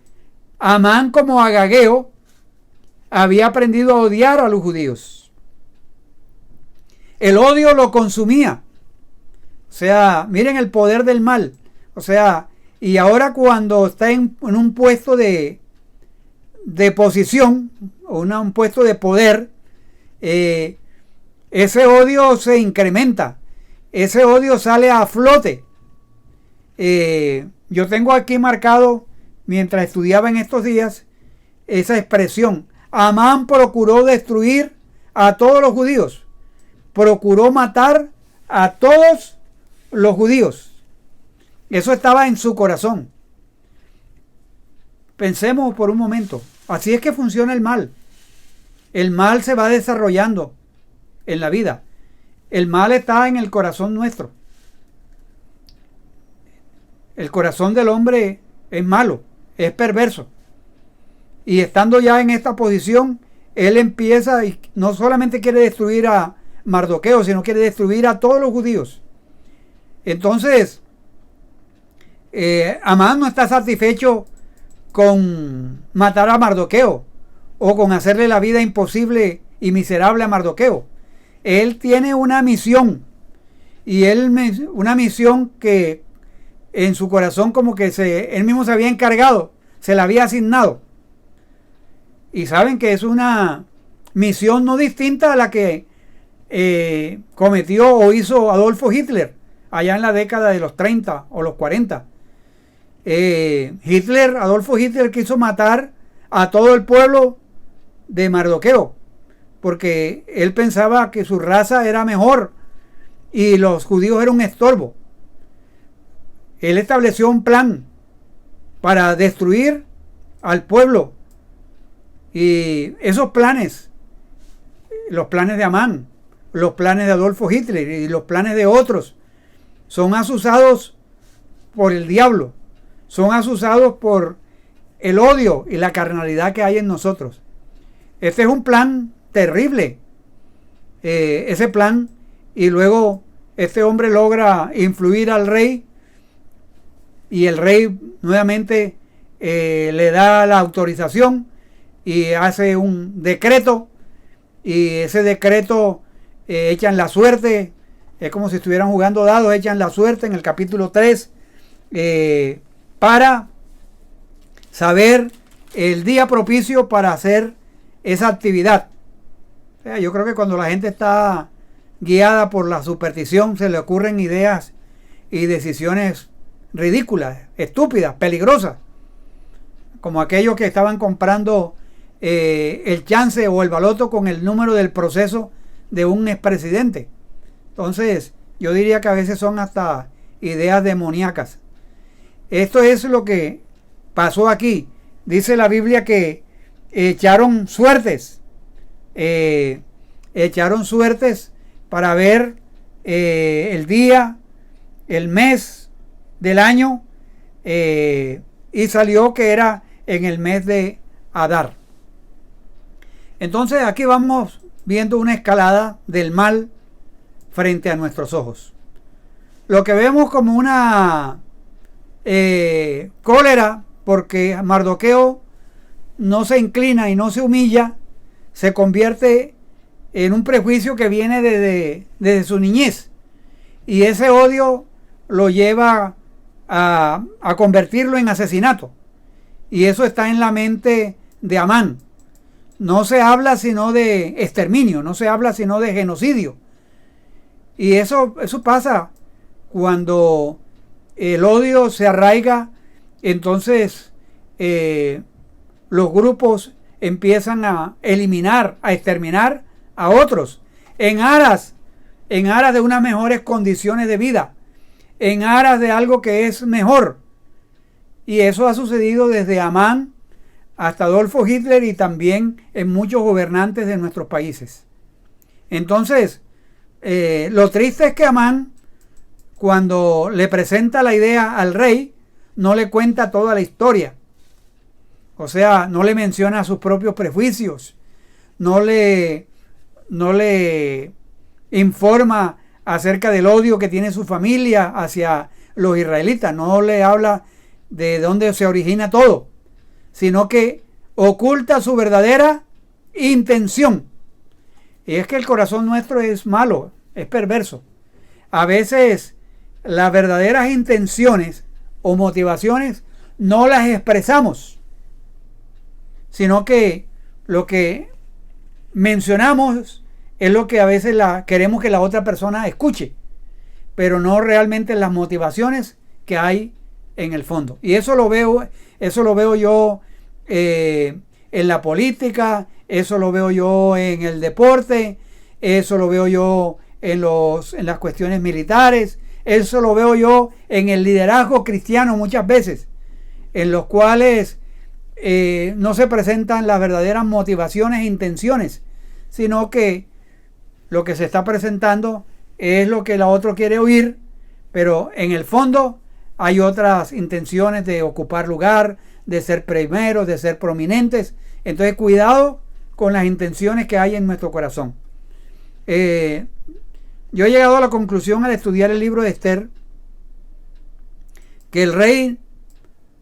Amán, como Agageo, había aprendido a odiar a los judíos. El odio lo consumía. O sea, miren el poder del mal. O sea, y ahora cuando está en un puesto de posición, o un puesto de poder, ese odio se incrementa. Ese odio sale a flote. Yo tengo aquí marcado, mientras estudiaba en estos días, esa expresión. Amán procuró destruir a todos los judíos. Procuró matar a todos los judíos. Eso estaba en su corazón. Pensemos por un momento. Así es que funciona el mal. El mal se va desarrollando en la vida. El mal está en el corazón nuestro. El corazón del hombre es malo, es perverso. Y estando ya en esta posición, él empieza y no solamente quiere destruir a Mardoqueo, sino quiere destruir a todos los judíos. Entonces, Amán no está satisfecho con matar a Mardoqueo o con hacerle la vida imposible y miserable a Mardoqueo. Él tiene una misión, y una misión que en su corazón como que él mismo se había encargado, se la había asignado. Y saben que es una misión no distinta a la que cometió o hizo Adolfo Hitler allá en la década de los 30 o los 40. Adolfo Hitler quiso matar a todo el pueblo de Mardoqueo, porque él pensaba que su raza era mejor y los judíos eran un estorbo. Él estableció un plan para destruir al pueblo, y esos planes, los planes de Amán, los planes de Adolfo Hitler y los planes de otros, son asusados por el diablo, son asusados por el odio y la carnalidad que hay en nosotros. Este es un plan terrible, ese plan, y luego este hombre logra influir al rey, y el rey nuevamente le da la autorización y hace un decreto, y ese decreto echan la suerte, es como si estuvieran jugando dados, echan la suerte en el capítulo 3 para saber el día propicio para hacer esa actividad. O sea, yo creo que cuando la gente está guiada por la superstición, se le ocurren ideas y decisiones ridículas, estúpidas, peligrosas, como aquellos que estaban comprando el chance o el baloto con el número del proceso de un expresidente. Entonces, yo diría que a veces son hasta ideas demoníacas. Esto es lo que pasó aquí. Dice la Biblia que echaron suertes para ver el día, el mes del año, y salió que era en el mes de Adar. Entonces aquí vamos viendo una escalada del mal frente a nuestros ojos. Lo que vemos como una cólera porque Mardoqueo no se inclina y no se humilla, se convierte en un prejuicio que viene desde su niñez. y ese odio lo lleva a convertirlo en asesinato. Y eso está en la mente de Amán. No se habla sino de exterminio, no se habla sino de genocidio. Y eso pasa cuando el odio se arraiga. Entonces los grupos empiezan a eliminar, a exterminar a otros en aras de unas mejores condiciones de vida, en aras de algo que es mejor. Y eso ha sucedido desde Amán hasta Adolfo Hitler y también en muchos gobernantes de nuestros países. Entonces, lo triste es que Amán, cuando le presenta la idea al rey, no le cuenta toda la historia. O sea, no le menciona sus propios prejuicios, no le informa acerca del odio que tiene su familia hacia los israelitas, no le habla de dónde se origina todo, sino que oculta su verdadera intención. Y es que el corazón nuestro es malo, es perverso. A veces las verdaderas intenciones o motivaciones no las expresamos, sino que lo que mencionamos es lo que a veces queremos que la otra persona escuche, pero no realmente las motivaciones que hay en el fondo. Y eso lo veo yo en la política, eso lo veo yo en el deporte, eso lo veo yo en las cuestiones militares, eso lo veo yo en el liderazgo cristiano muchas veces, en los cuales no se presentan las verdaderas motivaciones e intenciones, sino que lo que se está presentando es lo que la otra quiere oír, pero en el fondo hay otras intenciones de ocupar lugar, de ser primeros, de ser prominentes. Entonces, cuidado con las intenciones que hay en nuestro corazón. Yo he llegado a la conclusión al estudiar el libro de Esther que el rey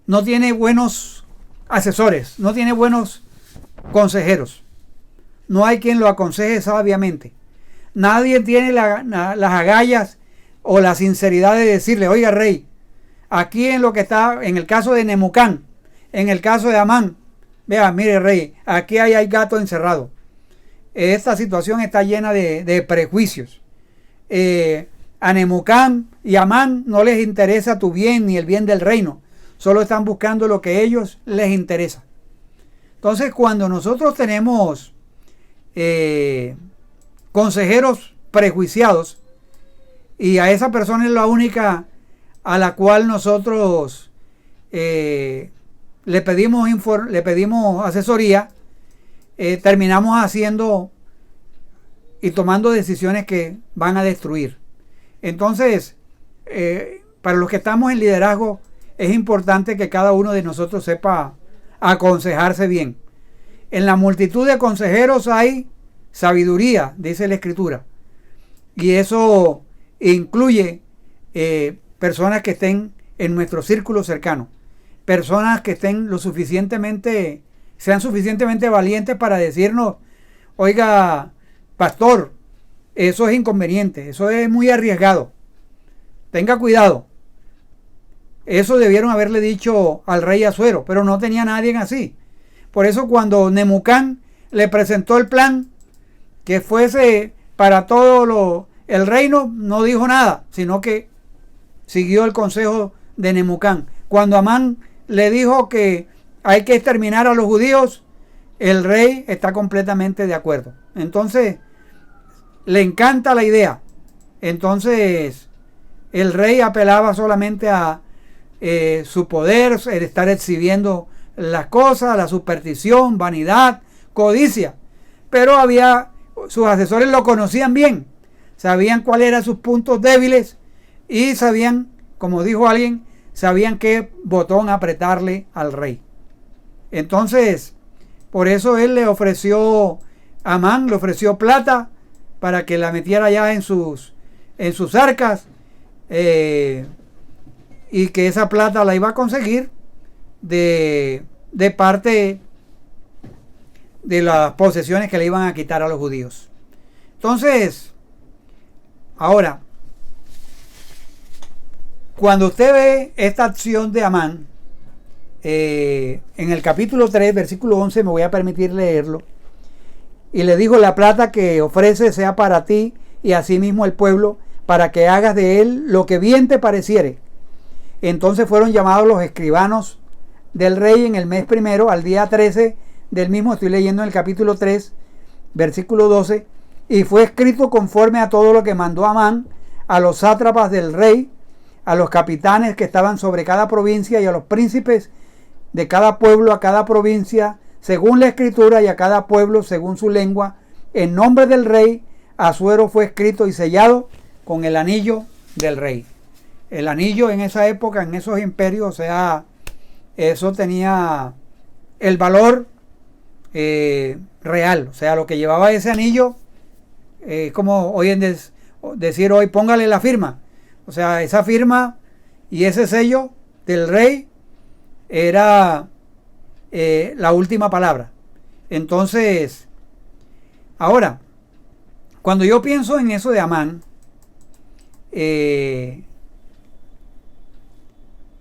no tiene buenos asesores, no tiene buenos consejeros. No hay quien lo aconseje sabiamente. Nadie tiene las agallas o la sinceridad de decirle: oiga, rey, aquí en lo que está, en el caso de Nemucán, en el caso de Amán, vea, mire, rey, aquí hay gato encerrado. Esta situación está llena de prejuicios. A Nemucán y Amán no les interesa tu bien ni el bien del reino. Solo están buscando lo que a ellos les interesa. Entonces, cuando nosotros tenemos consejeros prejuiciados, y a esa persona es la única a la cual nosotros le pedimos asesoría, terminamos haciendo y tomando decisiones que van a destruir. Entonces, para los que estamos en liderazgo, es importante que cada uno de nosotros sepa aconsejarse bien. En la multitud de consejeros hay sabiduría, dice la Escritura, y eso incluye personas que estén en nuestro círculo cercano, personas que estén sean suficientemente valientes para decirnos: oiga, pastor, eso es inconveniente, eso es muy arriesgado, tenga cuidado. Eso debieron haberle dicho al rey Asuero, pero no tenía nadie así. Por eso, cuando Nemucán le presentó el plan que fuese para todo el reino, no dijo nada, sino que siguió el consejo de Nemucán. Cuando Amán le dijo que hay que exterminar a los judíos, el rey está completamente de acuerdo. Entonces, le encanta la idea. Entonces, el rey apelaba solamente a su poder, el estar exhibiendo las cosas, la superstición, vanidad, codicia. Pero sus asesores lo conocían bien, sabían cuáles eran sus puntos débiles y sabían, como dijo alguien, sabían qué botón apretarle al rey. Entonces, por eso él le ofreció a Amán, le ofreció plata para que la metiera ya en sus arcas, y que esa plata la iba a conseguir de parte de las posesiones que le iban a quitar a los judíos. Entonces, ahora, Cuando usted ve esta acción de Amán, en el capítulo 3, versículo 11, me voy a permitir leerlo. Y le dijo: la plata que ofrece sea para ti y asimismo el pueblo, para que hagas de él lo que bien te pareciere. Entonces fueron llamados los escribanos del rey en el mes primero, al día 13 del mismo. Estoy leyendo en el capítulo 3, versículo 12. Y fue escrito conforme a todo lo que mandó Amán a los sátrapas del rey, a los capitanes que estaban sobre cada provincia y a los príncipes de cada pueblo, a cada provincia según la escritura y a cada pueblo según su lengua. En nombre del rey, Asuero fue escrito y sellado con el anillo del rey. El anillo en esa época, en esos imperios, o sea, eso tenía el valor real. O sea, lo que llevaba ese anillo, como hoy en decir hoy, póngale la firma. O sea, esa firma y ese sello del rey era la última palabra. Entonces, ahora, cuando yo pienso en eso de Amán,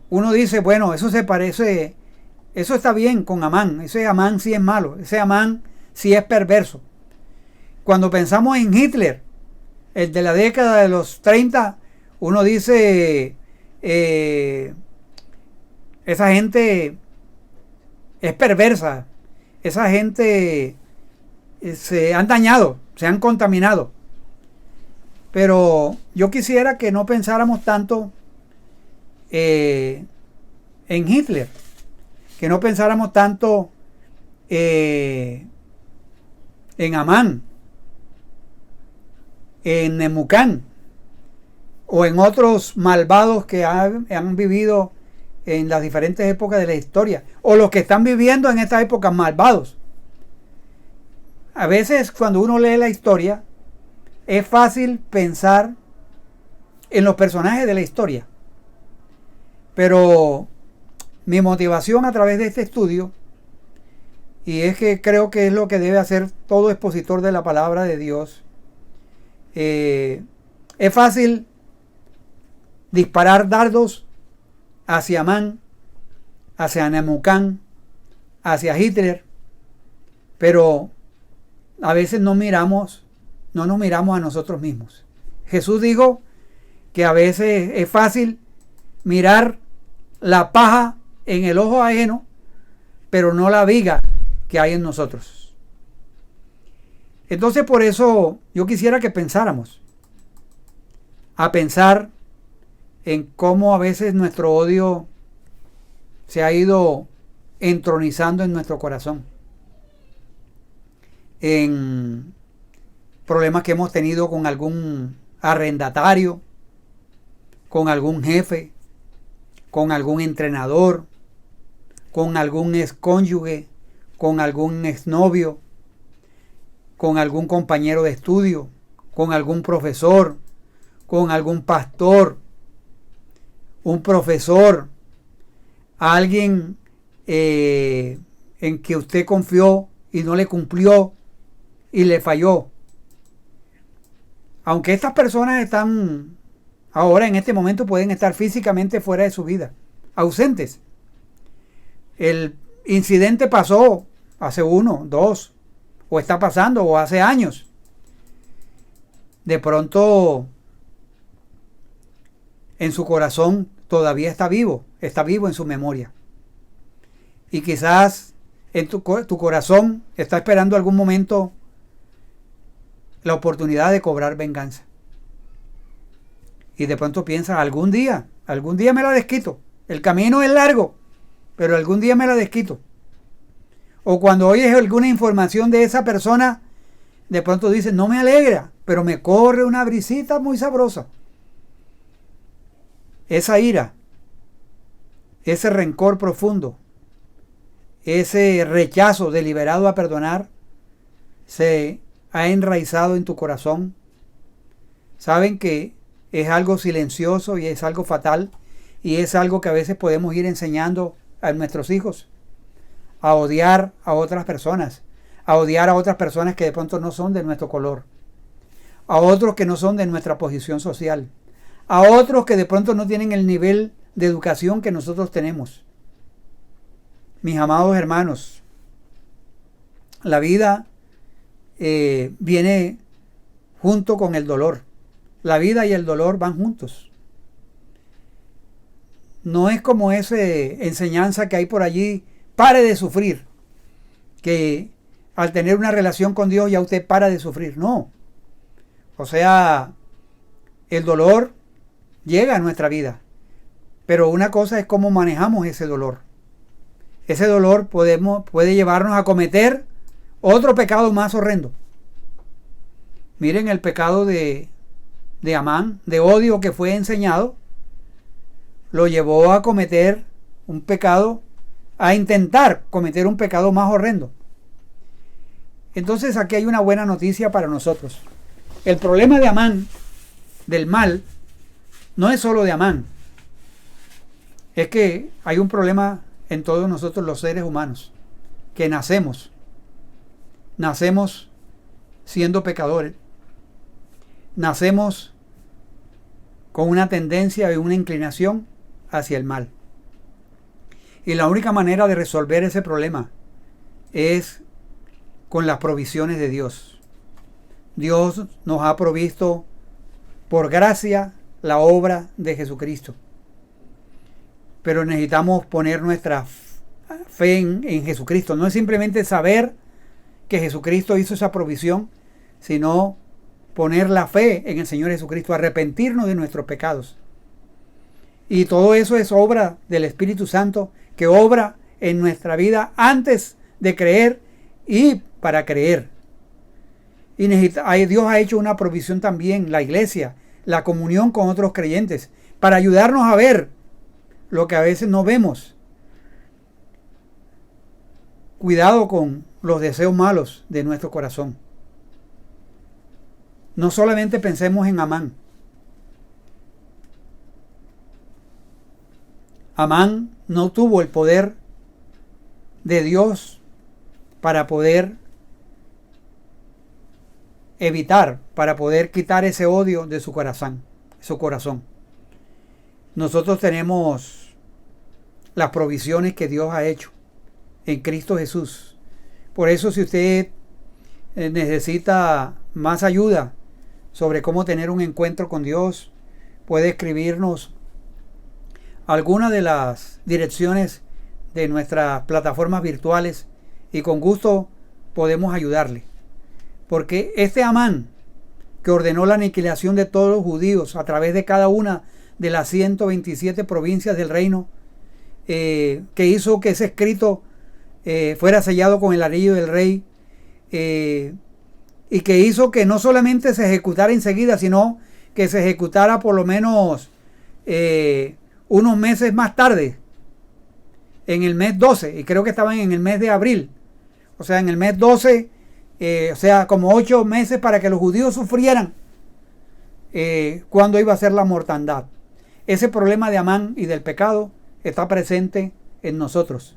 uno dice, bueno, eso se parece, eso está bien con Amán. Ese Amán sí es malo, ese Amán sí es perverso. Cuando pensamos en Hitler, el de la década de los 30, uno dice, esa gente es perversa, esa gente se han dañado, se han contaminado. Pero yo quisiera que no pensáramos tanto en Hitler, que no pensáramos tanto en Amán, en Nemucán o en otros malvados que han vivido en las diferentes épocas de la historia, o los que están viviendo en esta época malvados. A veces cuando uno lee la historia es fácil pensar en los personajes de la historia, pero mi motivación a través de este estudio, y es que creo que es lo que debe hacer todo expositor de la palabra de Dios, es fácil disparar dardos hacia Amán, hacia Nemucán, hacia Hitler, pero a veces no nos miramos a nosotros mismos. Jesús dijo que a veces es fácil mirar la paja en el ojo ajeno, pero no la viga que hay en nosotros. Entonces, por eso yo quisiera que pensáramos, a pensar en cómo a veces nuestro odio se ha ido entronizando en nuestro corazón, en problemas que hemos tenido con algún arrendatario, con algún jefe, con algún entrenador, con algún excónyuge, con algún exnovio, con algún compañero de estudio, con algún profesor, con algún pastor, un profesor, alguien en que usted confió y no le cumplió y le falló. Aunque estas personas están ahora en este momento, pueden estar físicamente fuera de su vida, ausentes. El incidente pasó hace 1, 2, o está pasando, o hace años. De pronto en su corazón todavía está vivo en su memoria. Y quizás en tu corazón está esperando algún momento la oportunidad de cobrar venganza. Y de pronto piensa, algún día me la desquito. El camino es largo, pero algún día me la desquito. O cuando oyes alguna información de esa persona, de pronto dices, no me alegra, pero me corre una brisita muy sabrosa. Esa ira, ese rencor profundo, ese rechazo deliberado a perdonar, se ha enraizado en tu corazón. Saben que es algo silencioso y es algo fatal, y es algo que a veces podemos ir enseñando a nuestros hijos, a odiar a otras personas, que de pronto no son de nuestro color, a otros que no son de nuestra posición social, a otros que de pronto no tienen el nivel de educación que nosotros tenemos. Mis amados hermanos, la vida viene junto con el dolor. La vida y el dolor van juntos. No es como esa enseñanza que hay por allí, pare de sufrir, que al tener una relación con Dios ya usted para de sufrir. No. O sea, el dolor llega a nuestra vida, pero una cosa es cómo manejamos ese dolor. Ese dolor puede llevarnos a cometer otro pecado más horrendo. Miren el pecado de Amán, de odio que fue enseñado, lo llevó a cometer un pecado, a intentar cometer un pecado más horrendo. Entonces aquí hay una buena noticia para nosotros. El problema de Amán, del mal, no es solo de Amán. Es que hay un problema en todos nosotros los seres humanos, que nacemos siendo pecadores, nacemos con una tendencia y una inclinación hacia el mal. Y la única manera de resolver ese problema es con las provisiones de Dios. Dios nos ha provisto por gracia la obra de Jesucristo. Pero necesitamos poner nuestra fe en Jesucristo. No es simplemente saber que Jesucristo hizo esa provisión, sino poner la fe en el Señor Jesucristo, arrepentirnos de nuestros pecados. Y todo eso es obra del Espíritu Santo, que obra en nuestra vida antes de creer y para creer. Y Dios ha hecho una provisión también, la iglesia, la comunión con otros creyentes, para ayudarnos a ver lo que a veces no vemos. Cuidado con los deseos malos de nuestro corazón. No solamente pensemos en Amán. Amán no tuvo el poder de Dios para poder evitar, para poder quitar ese odio de su corazón. Nosotros tenemos las provisiones que Dios ha hecho en Cristo Jesús. Por eso, si usted necesita más ayuda sobre cómo tener un encuentro con Dios, puede escribirnos alguna de las direcciones de nuestras plataformas virtuales y con gusto podemos ayudarle. Porque este Amán, que ordenó la aniquilación de todos los judíos a través de cada una de las 127 provincias del reino, que hizo que ese escrito fuera sellado con el anillo del rey, y que hizo que no solamente se ejecutara enseguida, sino que se ejecutara por lo menos unos meses más tarde, en el mes 12, y creo que estaban en el mes de abril, o sea, en el mes 12, o sea, como 8 meses para que los judíos sufrieran cuando iba a ser la mortandad. Ese problema de Amán y del pecado está presente en nosotros,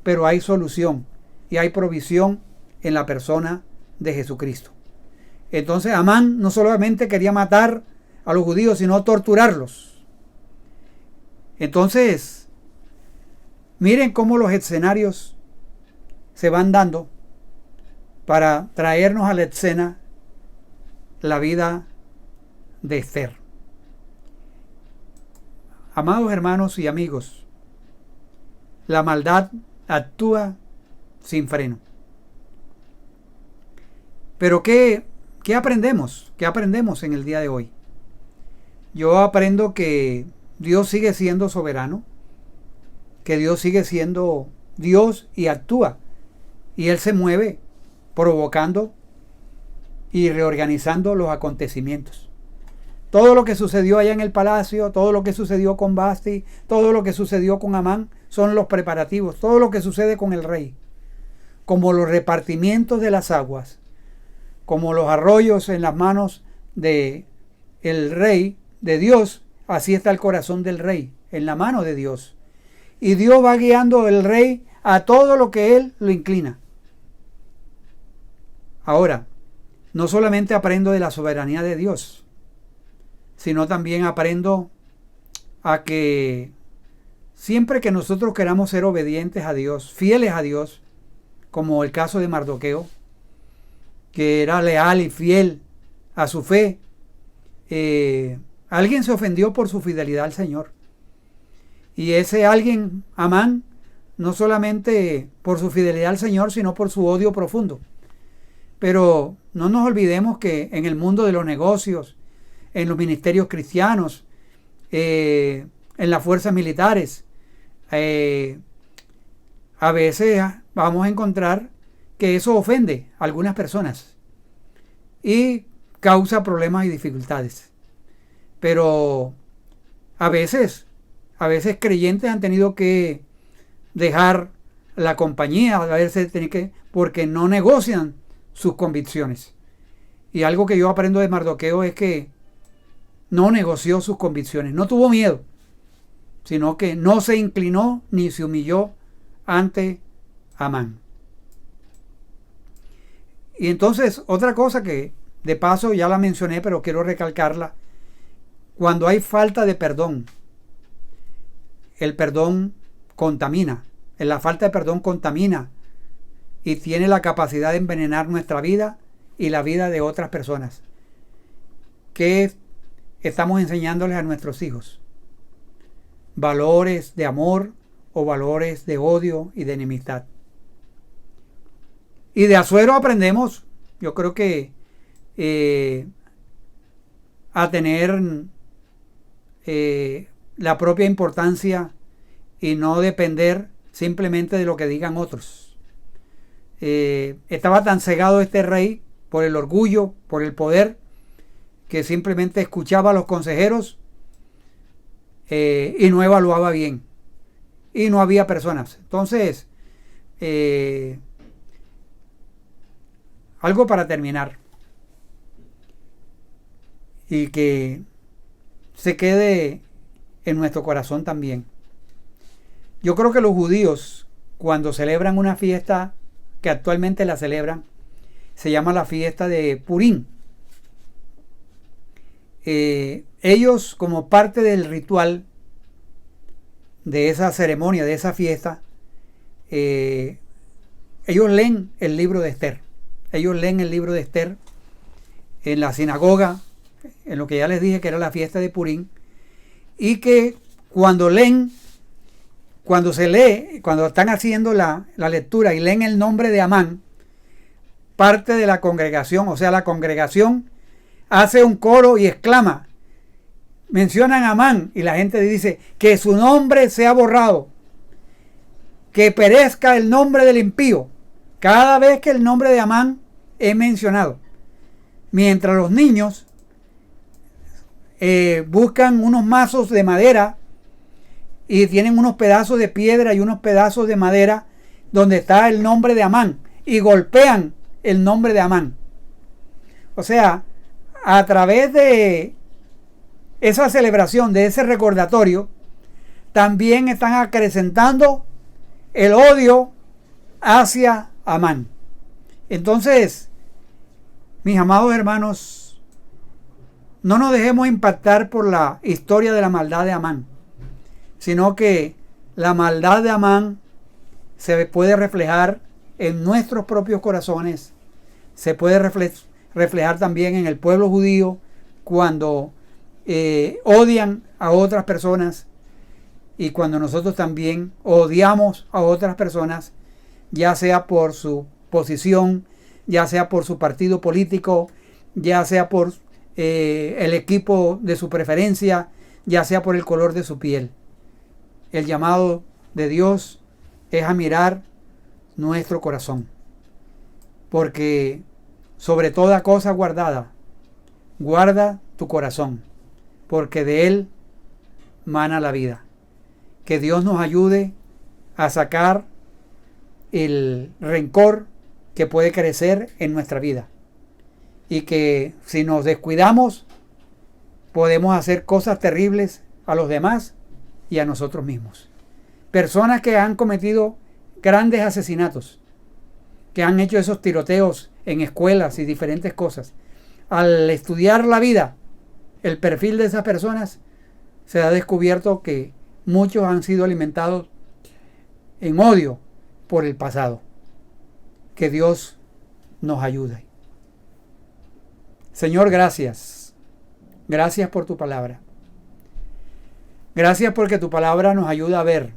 pero hay solución y hay provisión en la persona de Jesucristo. Entonces Amán no solamente quería matar a los judíos, sino torturarlos. Entonces, miren cómo los escenarios se van dando para traernos a la escena la vida de Esther. Amados hermanos y amigos, la maldad actúa sin freno. Pero ¿qué aprendemos? ¿Qué aprendemos en el día de hoy? Yo aprendo que Dios sigue siendo soberano, que Dios sigue siendo Dios y actúa. Y Él se mueve provocando y reorganizando los acontecimientos. Todo lo que sucedió allá en el palacio, todo lo que sucedió con Basti, todo lo que sucedió con Amán, son los preparativos. Todo lo que sucede con el rey, como los repartimientos de las aguas, como los arroyos en las manos de el rey, de Dios, así está el corazón del rey, en la mano de Dios. Y Dios va guiando al rey a todo lo que él lo inclina. Ahora, no solamente aprendo de la soberanía de Dios, sino también aprendo a que siempre que nosotros queramos ser obedientes a Dios, fieles a Dios, como el caso de Mardoqueo, que era leal y fiel a su fe, alguien se ofendió por su fidelidad al Señor. Y ese alguien, Amán, no solamente por su fidelidad al Señor, sino por su odio profundo. Pero no nos olvidemos que en el mundo de los negocios, en los ministerios cristianos, en las fuerzas militares, a veces vamos a encontrar que eso ofende a algunas personas y causa problemas y dificultades. Pero a veces creyentes han tenido que dejar la compañía, porque no negocian sus convicciones. Y algo que yo aprendo de Mardoqueo es que no negoció sus convicciones, no tuvo miedo, sino que no se inclinó ni se humilló ante Amán. Y entonces, otra cosa que de paso ya la mencioné, pero quiero recalcarla: cuando hay falta de perdón, el perdón contamina. La falta de perdón contamina y tiene la capacidad de envenenar nuestra vida y la vida de otras personas. ¿Qué estamos enseñándoles a nuestros hijos? ¿Valores de amor o valores de odio y de enemistad? Y de Asuero aprendemos, yo creo que a tener la propia importancia y no depender simplemente de lo que digan otros. Estaba tan cegado este rey por el orgullo, por el poder, que simplemente escuchaba a los consejeros y no evaluaba bien. Y no había personas. Entonces, algo para terminar y que se quede en nuestro corazón también. Yo creo que los judíos, cuando celebran una fiesta que actualmente la celebran, se llama la fiesta de Purim. Ellos, como parte del ritual de esa ceremonia, de esa fiesta, ellos leen el libro de Esther. Ellos leen el libro de Esther en la sinagoga, en lo que ya les dije que era la fiesta de Purim, y que cuando se lee, cuando están haciendo la lectura y leen el nombre de Amán, parte de la congregación, o sea, la congregación hace un coro y exclama, mencionan a Amán, y la gente dice, que su nombre sea borrado, que perezca el nombre del impío, cada vez que el nombre de Amán es mencionado. Mientras los niños buscan unos mazos de madera y tienen unos pedazos de piedra y unos pedazos de madera donde está el nombre de Amán y golpean el nombre de Amán. O sea, a través de esa celebración, de ese recordatorio, también están acrecentando el odio hacia Amán. Entonces, mis amados hermanos, no nos dejemos impactar por la historia de la maldad de Amán, sino que la maldad de Amán se puede reflejar en nuestros propios corazones, se puede reflejar también en el pueblo judío cuando odian a otras personas y cuando nosotros también odiamos a otras personas, ya sea por su posición, ya sea por su partido político, ya sea por el equipo de su preferencia, ya sea por el color de su piel. El llamado de Dios es a mirar nuestro corazón, porque sobre toda cosa guardada, guarda tu corazón, porque de él mana la vida. Que Dios nos ayude a sacar el rencor que puede crecer en nuestra vida, y que si nos descuidamos podemos hacer cosas terribles a los demás y a nosotros mismos. Personas que han cometido grandes asesinatos, que han hecho esos tiroteos en escuelas y diferentes cosas, al estudiar la vida, el perfil de esas personas, se ha descubierto que muchos han sido alimentados en odio por el pasado. Que Dios nos ayude. Señor, gracias. Gracias por tu palabra. Gracias porque tu palabra nos ayuda a ver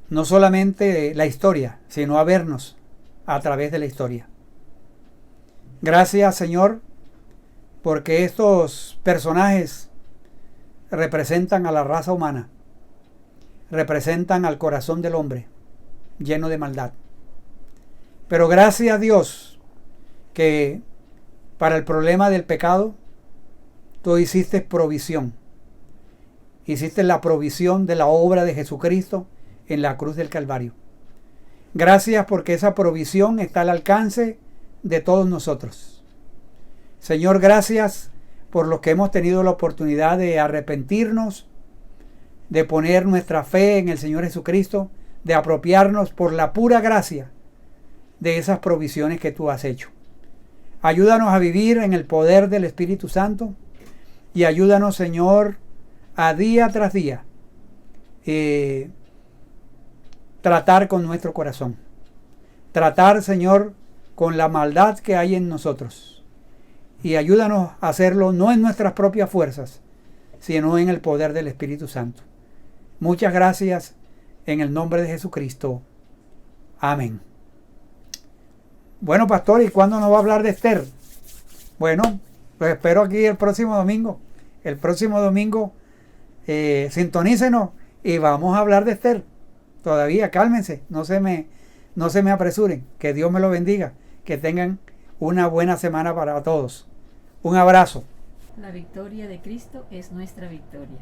no solamente la historia, sino a vernos a través de la historia. Gracias, Señor, porque estos personajes representan a la raza humana, representan al corazón del hombre lleno de maldad. Pero gracias a Dios que para el problema del pecado tú hiciste provisión. Hiciste la provisión de la obra de Jesucristo en la cruz del Calvario. Gracias porque esa provisión está al alcance de todos nosotros. Señor, gracias por los que hemos tenido la oportunidad de arrepentirnos, de poner nuestra fe en el Señor Jesucristo, de apropiarnos por la pura gracia de esas provisiones que tú has hecho. Ayúdanos a vivir en el poder del Espíritu Santo y ayúdanos, Señor, a día tras día tratar con nuestro corazón. Tratar, Señor, con la maldad que hay en nosotros. Y ayúdanos a hacerlo no en nuestras propias fuerzas, sino en el poder del Espíritu Santo. Muchas gracias en el nombre de Jesucristo. Amén. Bueno, pastor, ¿y cuándo nos va a hablar de Esther? Bueno, pues espero aquí el próximo domingo. El próximo domingo sintonícenos y vamos a hablar de Esther. Todavía cálmense, no se me apresuren. Que Dios me lo bendiga. Que tengan una buena semana para todos. Un abrazo. La victoria de Cristo es nuestra victoria.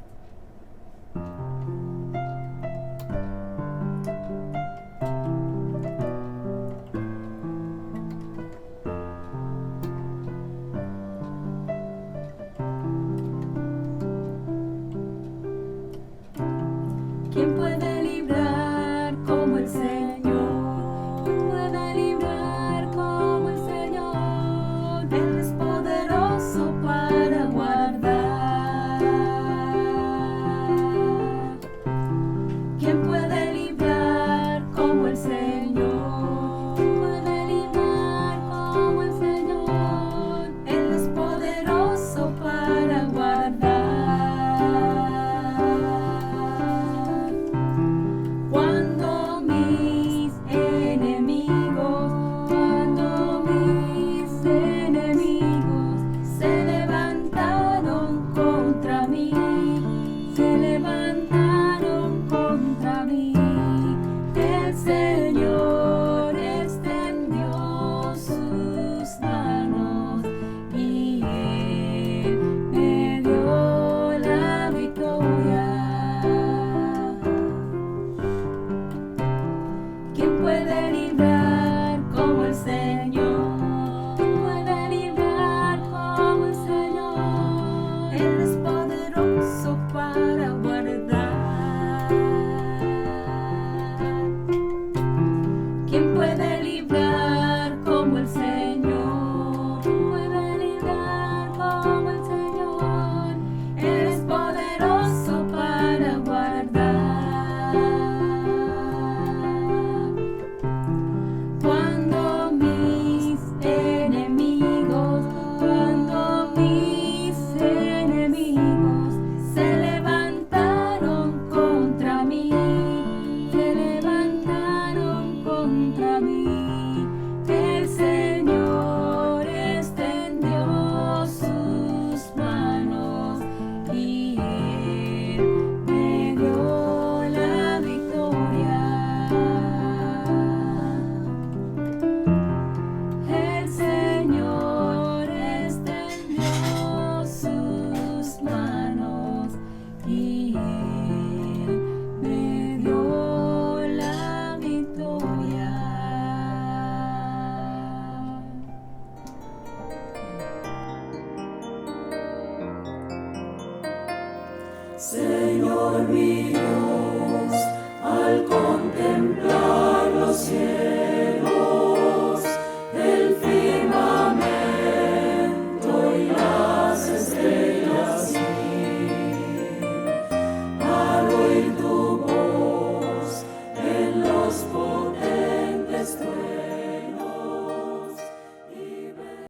¿Quién puede librar como el Señor? ¿Quién puede librar como el Señor? Él es poderoso para guardar. ¿Quién puede librar como el Señor? ¿Quién puede librar como el Señor? Él es poderoso para guardar. Cuando mis enemigos se levantaron contra mí, el Señor extendió sus manos y Él me dio la victoria. ¿Quién puede librar como el Señor? ¿Quién puede librar como el Señor? Él es poderoso para guardar. potentes tú eres.